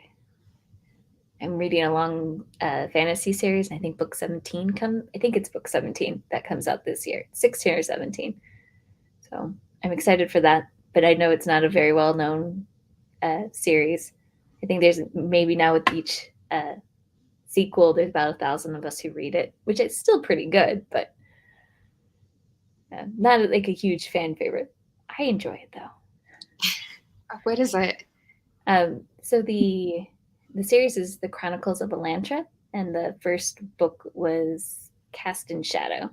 I'm reading a long fantasy series, and I think book 17 come. I think it's book 17 that comes out this year, 16 or 17. So I'm excited for that, but I know it's not a very well known series. I think there's maybe now with each sequel, there's about 1,000 of us who read it, which is still pretty good, but not like a huge fan favorite. I enjoy it though. What is it? So the series is the Chronicles of Elantra, and the first book was Cast in Shadow.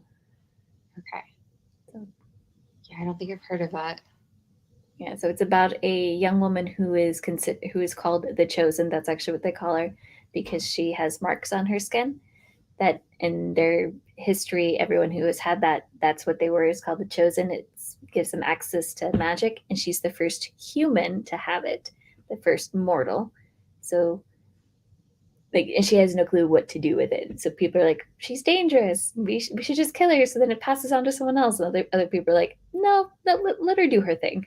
Okay. So, Yeah, I don't think I've heard of that. yeah, so it's about a young woman who is who is called the Chosen. That's actually what they call her because she has marks on her skin. That in their history, everyone who has had that's what they were, is called the Chosen. It gives them access to magic, and she's the first human to have it, the first mortal. So like, and she has no clue what to do with it. So people are like, she's dangerous. We should just kill her so then it passes on to someone else. And other people are like, no, let her do her thing.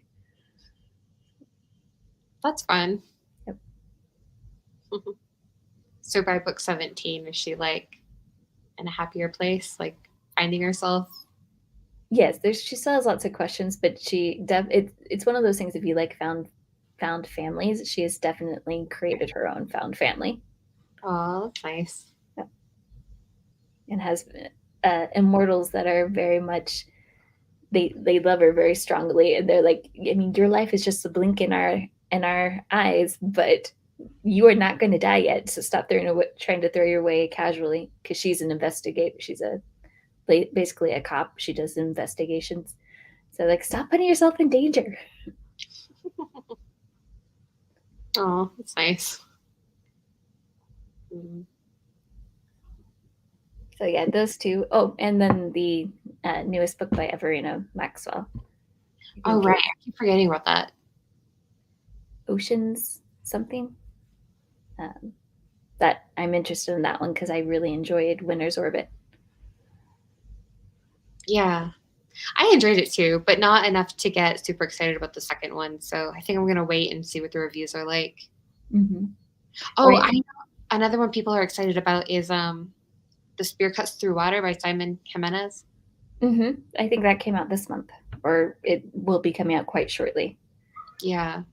That's fun. Yep. So by book 17, is she like in a happier place, like finding herself? Yes, she still has lots of questions, but it's one of those things. If you like found families, she has definitely created her own found family. Oh, that's nice. Yep. And has immortals that are very much, they love her very strongly, and they're like, I mean, your life is just a blink in our eyes, but you are not going to die yet. So stop trying to throw your way casually, because she's an investigator. She's basically a cop. She does investigations. So like, stop putting yourself in danger. Oh, that's nice. Mm. So yeah, those two. Oh, and then the newest book by Everina Maxwell. Oh, right. I keep forgetting about that. Oceans something. That I'm interested in that one because I really enjoyed Winter's Orbit. Yeah. I enjoyed it too, but not enough to get super excited about the second one. So I think I'm going to wait and see what the reviews are like. Mm-hmm. Oh, right. I know another one people are excited about is The Spear Cuts Through Water by Simon Jimenez. Mm-hmm. I think that came out this month, or it will be coming out quite shortly. Yeah.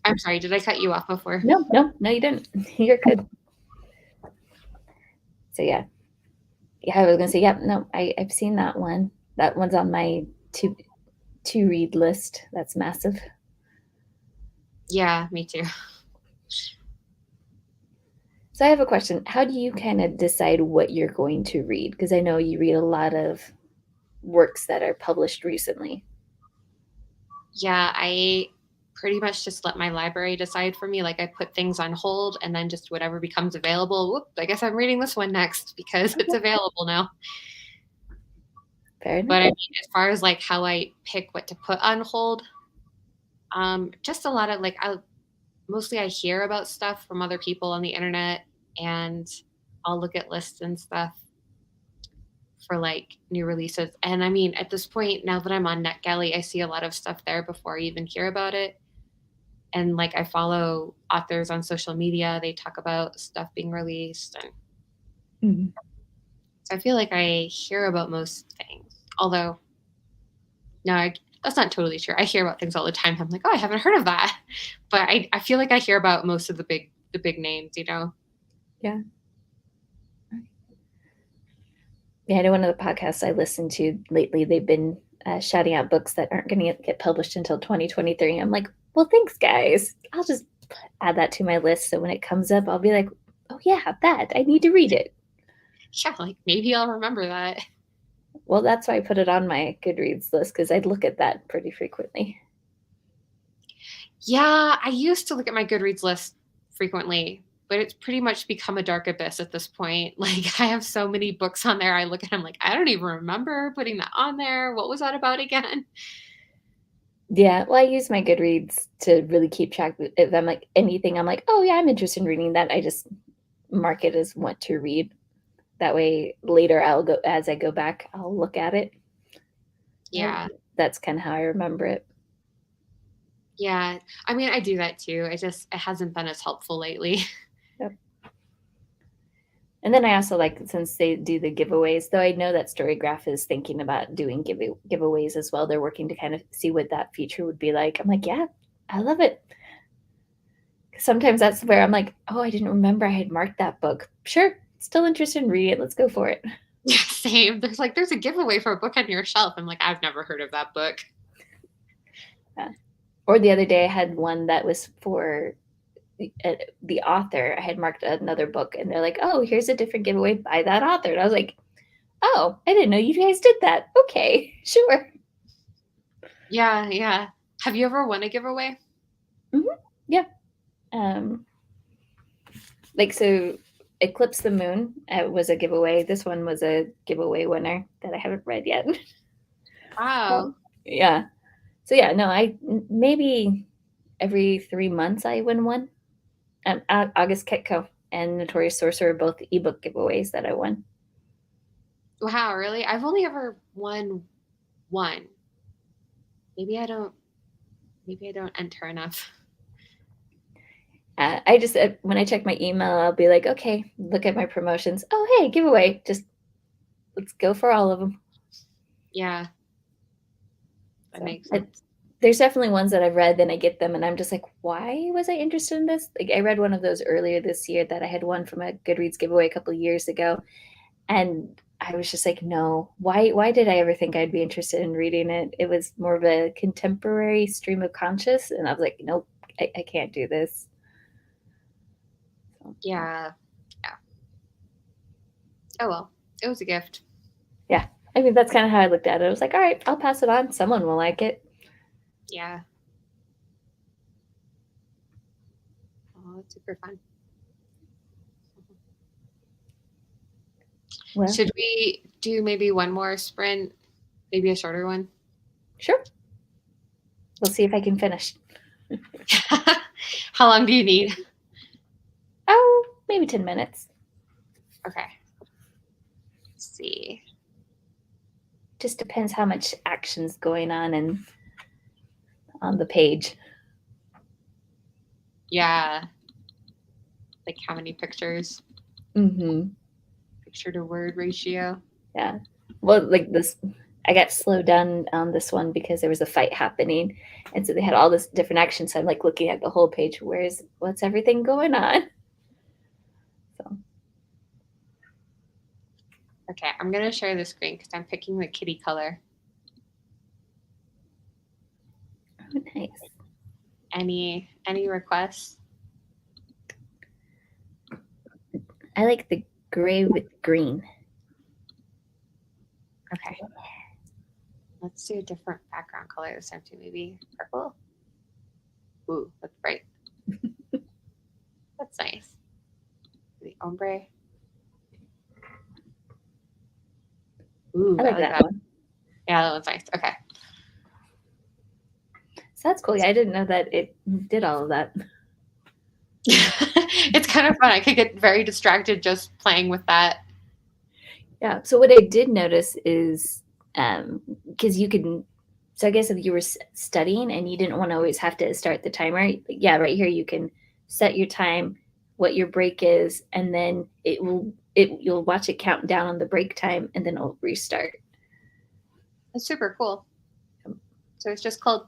I'm sorry, did I cut you off before? No, you didn't. You're good. So yeah, I was gonna say, yep. No, I've seen that one. That one's on my to read list. That's massive. Yeah, me too. So I have a question. How do you kind of decide what you're going to read? Because I know you read a lot of works that are published recently. Yeah, I pretty much just let my library decide for me. Like I put things on hold and then just whatever becomes available. Whoop, I guess I'm reading this one next because it's available now. Fair enough. But I mean, as far as like how I pick what to put on hold, just a lot of like mostly I hear about stuff from other people on the internet, and I'll look at lists and stuff for like new releases. And I mean, at this point, now that I'm on NetGalley, I see a lot of stuff there before I even hear about it. And like I follow authors on social media, they talk about stuff being released, and mm-hmm. So I feel like I hear about most things. Although, no, that's not totally true. I hear about things all the time. I'm like, oh, I haven't heard of that. But I feel like I hear about most of the big names, you know? Yeah. Yeah, I know one of the podcasts I listened to lately, they've been shouting out books that aren't going to get published until 2023. I'm like, well, thanks, guys. I'll just add that to my list. So when it comes up, I'll be like, oh, yeah, that. I need to read it. Yeah, like maybe I'll remember that. Well, that's why I put it on my Goodreads list, because I look at that pretty frequently. Yeah, I used to look at my Goodreads list frequently, but it's pretty much become a dark abyss at this point. Like I have so many books on there. I look at them like, I don't even remember putting that on there. What was that about again? Yeah, well, I use my Goodreads to really keep track. If I'm like anything, I'm like, oh, yeah, I'm interested in reading that. I just mark it as want to read. That way later as I go back, I'll look at it. Yeah. That's kind of how I remember it. Yeah. I mean, I do that too. It hasn't been as helpful lately. Yep. And then I also like, since they do the giveaways, though I know that StoryGraph is thinking about doing giveaways as well. They're working to kind of see what that feature would be like. I'm like, yeah, I love it. Sometimes that's where I'm like, oh, I didn't remember I had marked that book. Sure, still interested in reading it. Let's go for it. Yeah, same. There's a giveaway for a book on your shelf. I'm like, I've never heard of that book. Yeah. Or the other day I had one that was for the author. I had marked another book and they're like, oh, here's a different giveaway by that author. And I was like, oh, I didn't know you guys did that. Okay, sure. Yeah. Have you ever won a giveaway? Mm-hmm. Yeah. Like, so Eclipse the Moon was a giveaway. This one was a giveaway winner that I haven't read yet. Wow. Yeah. So yeah, no, I maybe every 3 months I win one. August Ketco and Notorious Sorcerer, both ebook giveaways that I won. Wow, really? I've only ever won one. Maybe I don't enter enough. I just when I check my email, I'll be like, okay, look at my promotions. Oh, hey, giveaway! Just let's go for all of them. Yeah, that So, makes sense. there's definitely ones that I've read, then I get them, and I'm just like, why was I interested in this? Like, I read one of those earlier this year that I had won from a Goodreads giveaway a couple of years ago, and I was just like, no, why did I ever think I'd be interested in reading it? It was more of a contemporary stream of conscious, and I was like, nope, I can't do this. So, Yeah. Oh well, it was a gift. yeah, I mean that's kind of how I looked at it. I was like, all right, I'll pass it on. Someone will like it. Yeah. Oh, it's super fun. Well, Should we do maybe one more sprint? Maybe a shorter one? sure. We'll see if I can finish. How long do you need? Oh, maybe 10 minutes. Okay. Let's see. Just depends how much action's going on and on the page. Yeah. Like how many pictures? Mm-hmm. Picture to word ratio. Yeah. Well, like this, I got slowed down on this one because there was a fight happening, and so they had all this different action. So I'm like looking at the whole page. What's everything going on? So Okay, I'm gonna share the screen because I'm picking the kitty color. oh, nice. Any requests? I like the gray with green. Okay. Let's do a different background color this time too. Maybe purple. Ooh, that's bright. That's nice. The ombre. Ooh, I like that one. Yeah, that one's nice. Okay. So that's cool. Yeah, I didn't know that it did all of that. It's kind of fun. I could get very distracted just playing with that. Yeah. So what I did notice is because you can. So I guess if you were studying and you didn't want to always have to start the timer, yeah, right here you can set your time, what your break is, and then you'll watch it count down on the break time, and then it'll restart. That's super cool. So it's just called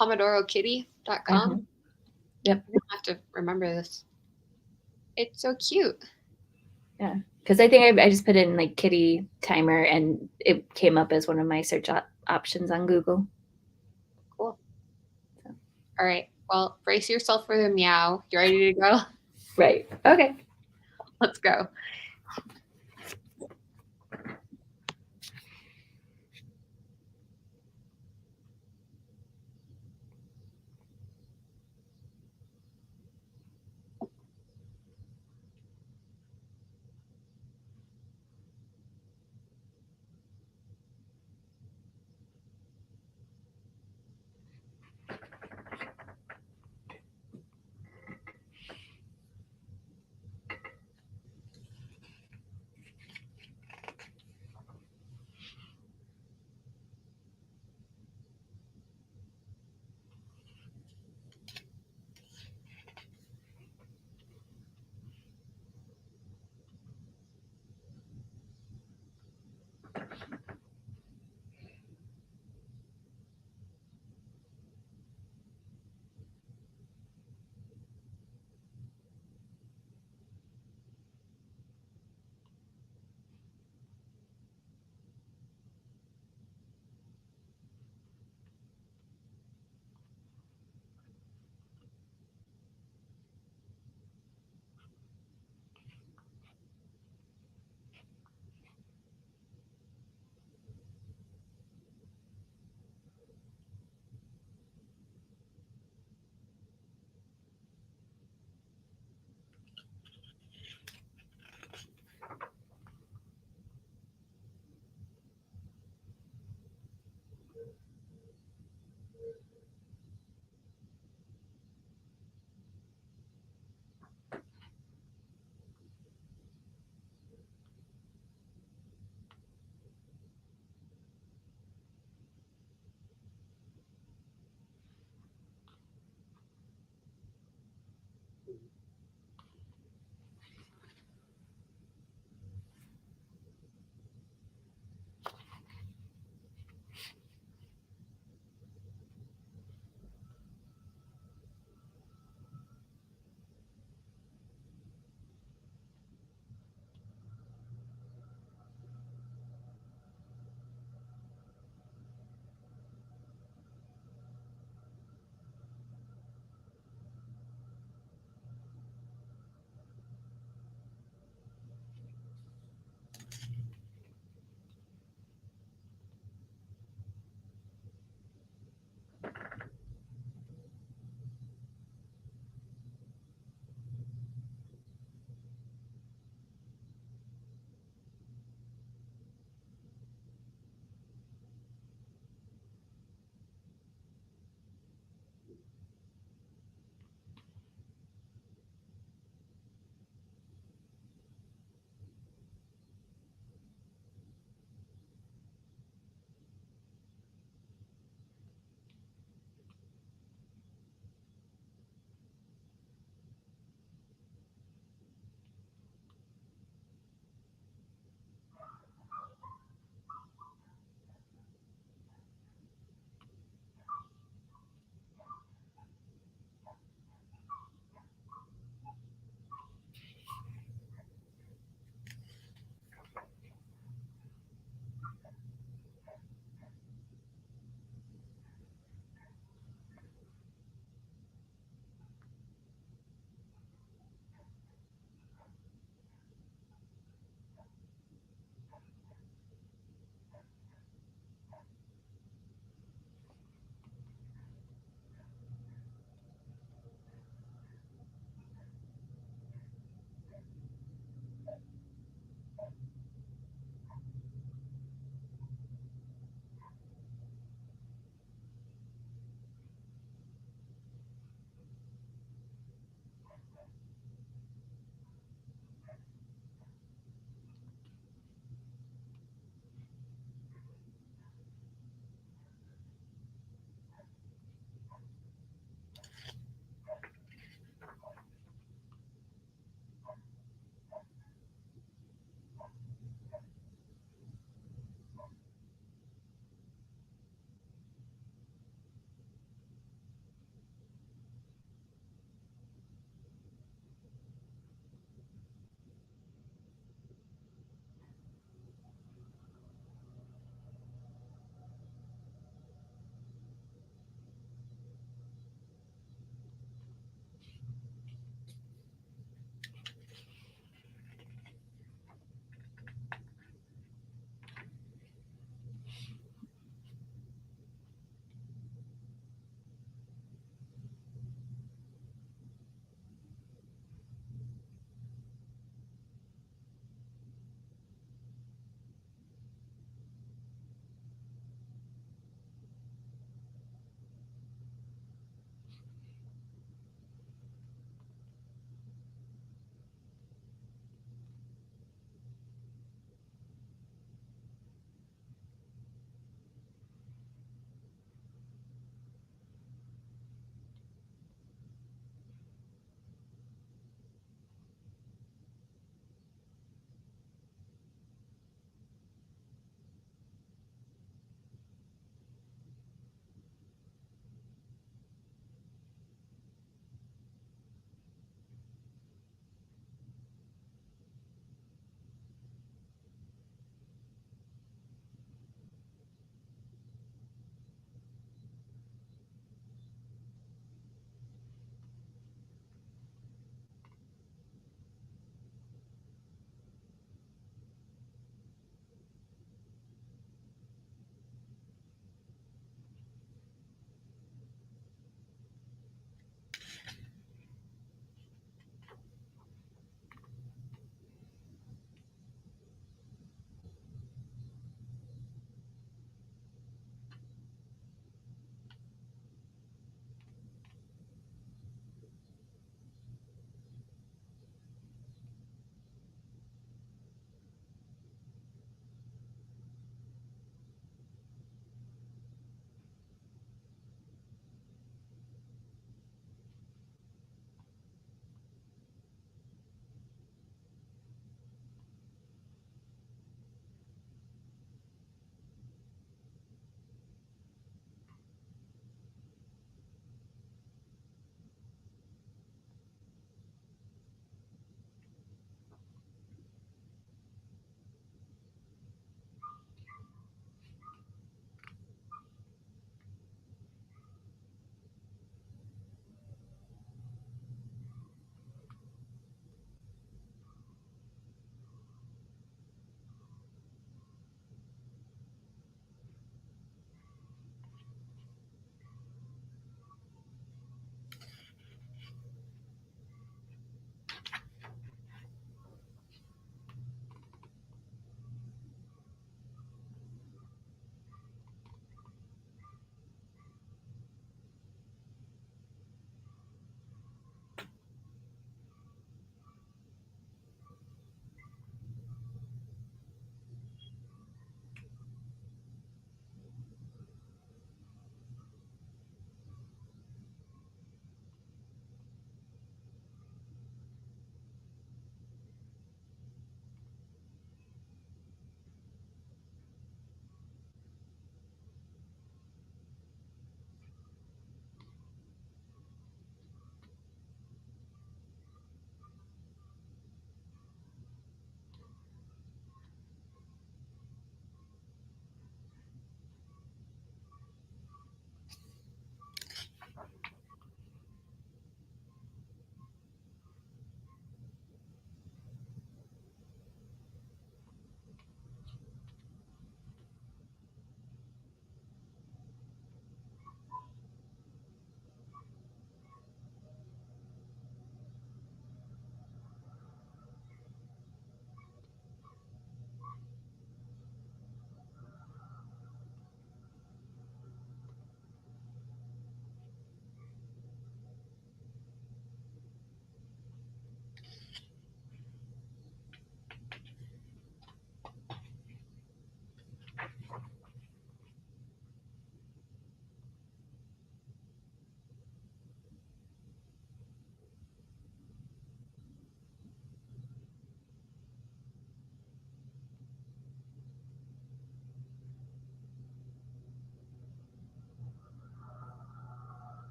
pomodorokitty.com. Uh-huh. Yep. I don't have to remember this. It's so cute. Yeah. Because I think I just put in like kitty timer and it came up as one of my search options on Google. Cool. So. All right. Well, brace yourself for the meow. You ready to go? Right. Okay. Let's go.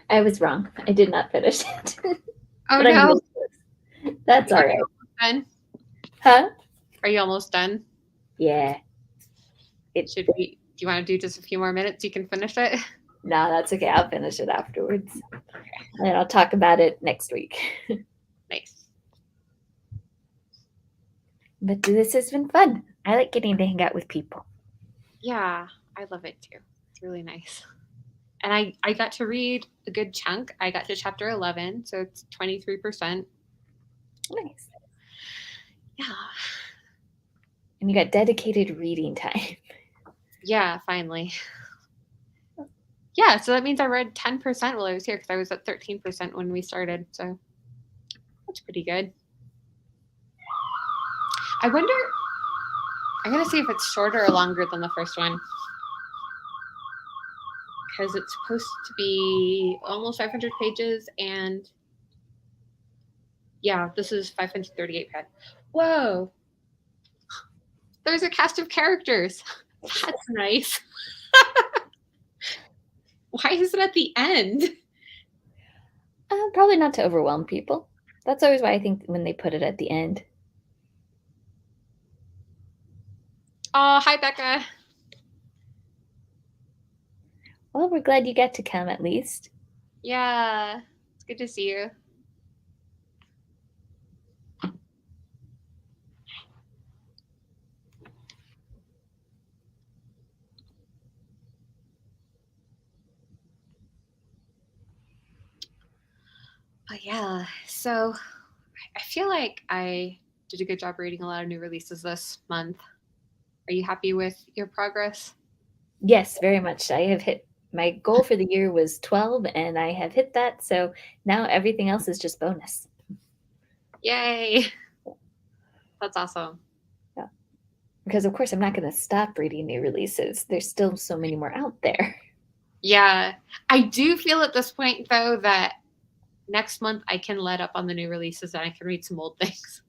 I was wrong. I did not finish it. Oh But I'm no. close. That's all Are right. you almost done? Huh? Are you almost done? Yeah. Do you want to do just a few more minutes? You can finish it. No, that's okay. I'll finish it afterwards. And I'll talk about it next week. Nice. But this has been fun. I like getting to hang out with people. Yeah, I love it too. It's really nice. And I got to read a good chunk. I got to chapter 11, so it's 23%. Nice. Yeah. And you got dedicated reading time. Yeah, finally. Yeah, so that means I read 10% while I was here because I was at 13% when we started. So that's pretty good. I wonder, I'm going to see if it's shorter or longer than the first one. Because it's supposed to be almost 500 pages. And yeah, this is 538 pages. Whoa. There's a cast of characters. That's nice. Why is it at the end? Probably not to overwhelm people. That's always why I think when they put it at the end. Oh, hi, Becca. Well, we're glad you got to come at least. Yeah, it's good to see you. But yeah, so I feel like I did a good job reading a lot of new releases this month. Are you happy with your progress? Yes, very much. I have hit my goal for the year was 12 and I have hit that. So now everything else is just bonus. Yay. That's awesome. Yeah. Because of course I'm not going to stop reading new releases. There's still so many more out there. Yeah. I do feel at this point though that next month I can let up on the new releases and I can read some old things.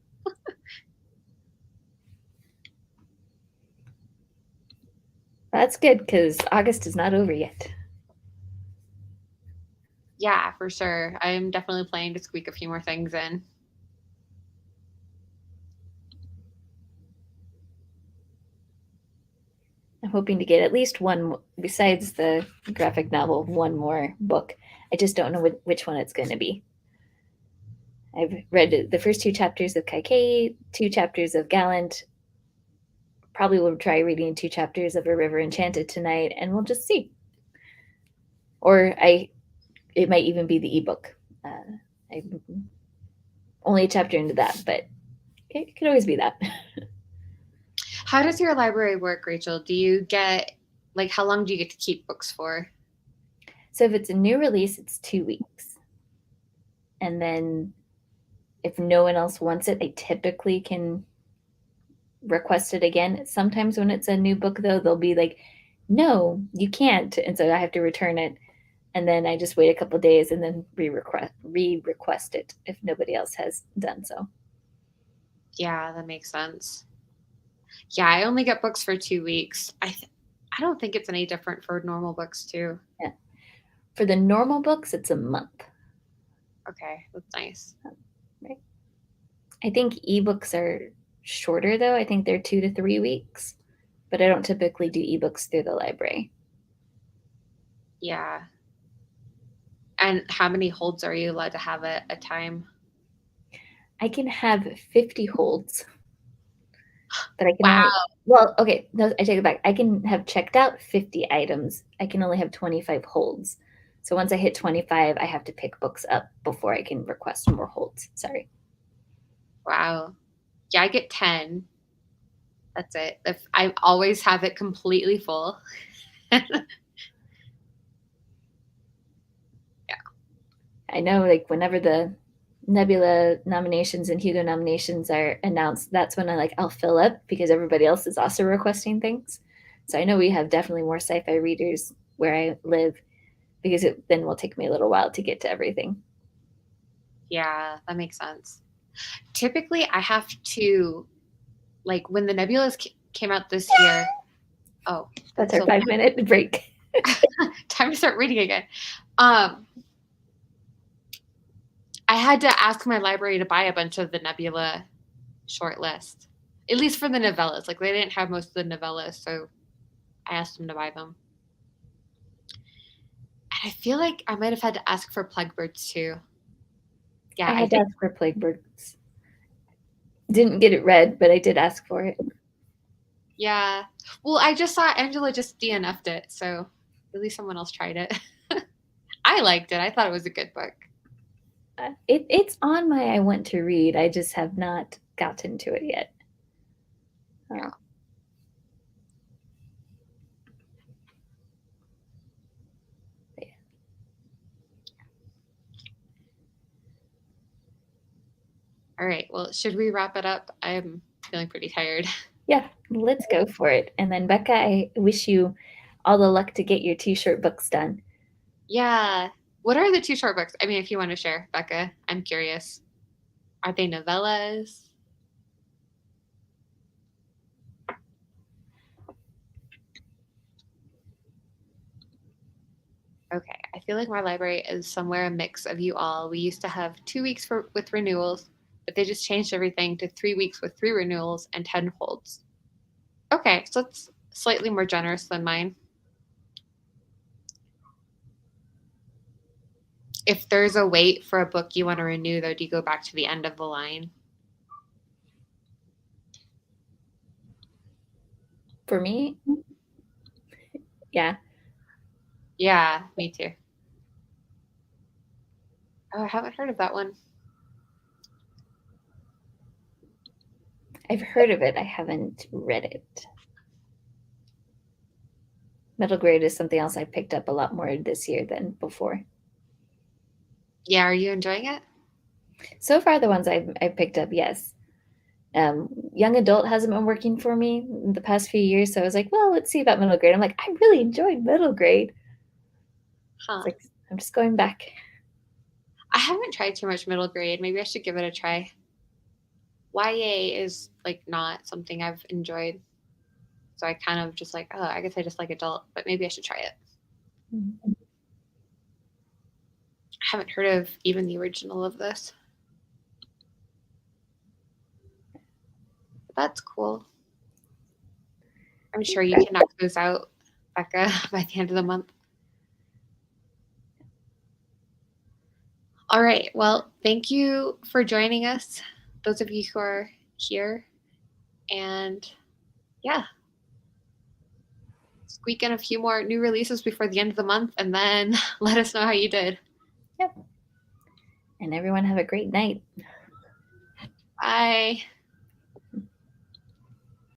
That's good because August is not over yet. Yeah, for sure. I'm definitely planning to squeak a few more things in. I'm hoping to get at least one, besides the graphic novel, one more book. I just don't know which one it's going to be. I've read the first 2 chapters of Kaikei, 2 chapters of Gallant. Probably will try reading 2 chapters of A River Enchanted tonight, and we'll just see. Or it might even be the ebook. I'm only a chapter into that, but it could always be that. How does your library work, Rachel? Do you get, like, how long do you get to keep books for? So if it's a new release, it's 2 weeks. And then if no one else wants it, they typically can request it again. Sometimes when it's a new book, though, they'll be like, no, you can't. And so I have to return it. And then I just wait a couple days and then re-request it if nobody else has done so. Yeah, that makes sense. Yeah, I only get books for 2 weeks. I don't think it's any different for normal books too. Yeah. For the normal books, it's a month. Okay, that's nice. Right. I think ebooks are shorter though. I think they're 2 to 3 weeks, but I don't typically do ebooks through the library. Yeah. And how many holds are you allowed to have at a time? I can have 50 holds, but I can Wow. only, well, okay, no, I take it back. I can have checked out 50 items. I can only have 25 holds. So once I hit 25, I have to pick books up before I can request more holds. Sorry. Wow. Yeah, I get 10. That's it. If I always have it completely full. Yeah. I know, like, whenever the Nebula nominations and Hugo nominations are announced, that's when I'll fill up because everybody else is also requesting things. So I know we have definitely more sci-fi readers where I live because it then will take me a little while to get to everything. Yeah, that makes sense. Typically, I have to, like, when the Nebulas came out this year. Oh, That's our 5-minute break. time to start reading again. I had to ask my library to buy a bunch of the Nebula short list, at least for the novellas. Like they didn't have most of the novellas, so I asked them to buy them. And I feel like I might have had to ask for Plaguebirds too. Yeah, I I had to think. ask for Plaguebirds. Didn't get it read, but I did ask for it. Yeah. Well, I just saw Angela just DNF'd it, so at least someone else tried it. I liked it. I thought it was a good book. It's on my I want to read. I just have not gotten to it yet. Yeah. Yeah. All right. Well, should we wrap it up? I'm feeling pretty tired. Yeah, let's go for it. And then Becca, I wish you all the luck to get your 2 short books done. Yeah. What are the 2 short books? I mean, if you want to share, Becca, I'm curious. Are they novellas? Okay. I feel like my library is somewhere a mix of you all. We used to have 2 weeks with renewals, but they just changed everything to 3 weeks with 3 renewals and 10 holds. Okay, so it's slightly more generous than mine. If there's a wait for a book you want to renew, though, do you go back to the end of the line? For me, yeah. Yeah, me too. Oh, I haven't heard of that one. I've heard of it. I haven't read it. Middle grade is something else I picked up a lot more this year than before. Yeah, are you enjoying it? So far, the ones I've picked up, yes. Young adult hasn't been working for me in the past few years, so I was like, well, let's see about middle grade. I'm like, I really enjoyed middle grade. Huh. It's like, I'm just going back. I haven't tried too much middle grade. Maybe I should give it a try. YA is like not something I've enjoyed. So I kind of just like, oh, I guess I just like adult, but maybe I should try it. Mm-hmm. I haven't heard of even the original of this. But that's cool. I'm sure you can knock those out, Becca, by the end of the month. All right. Well, thank you for joining us, those of you who are here. And yeah, squeak in a few more new releases before the end of the month and then let us know how you did. Yep. And everyone have a great night. Bye.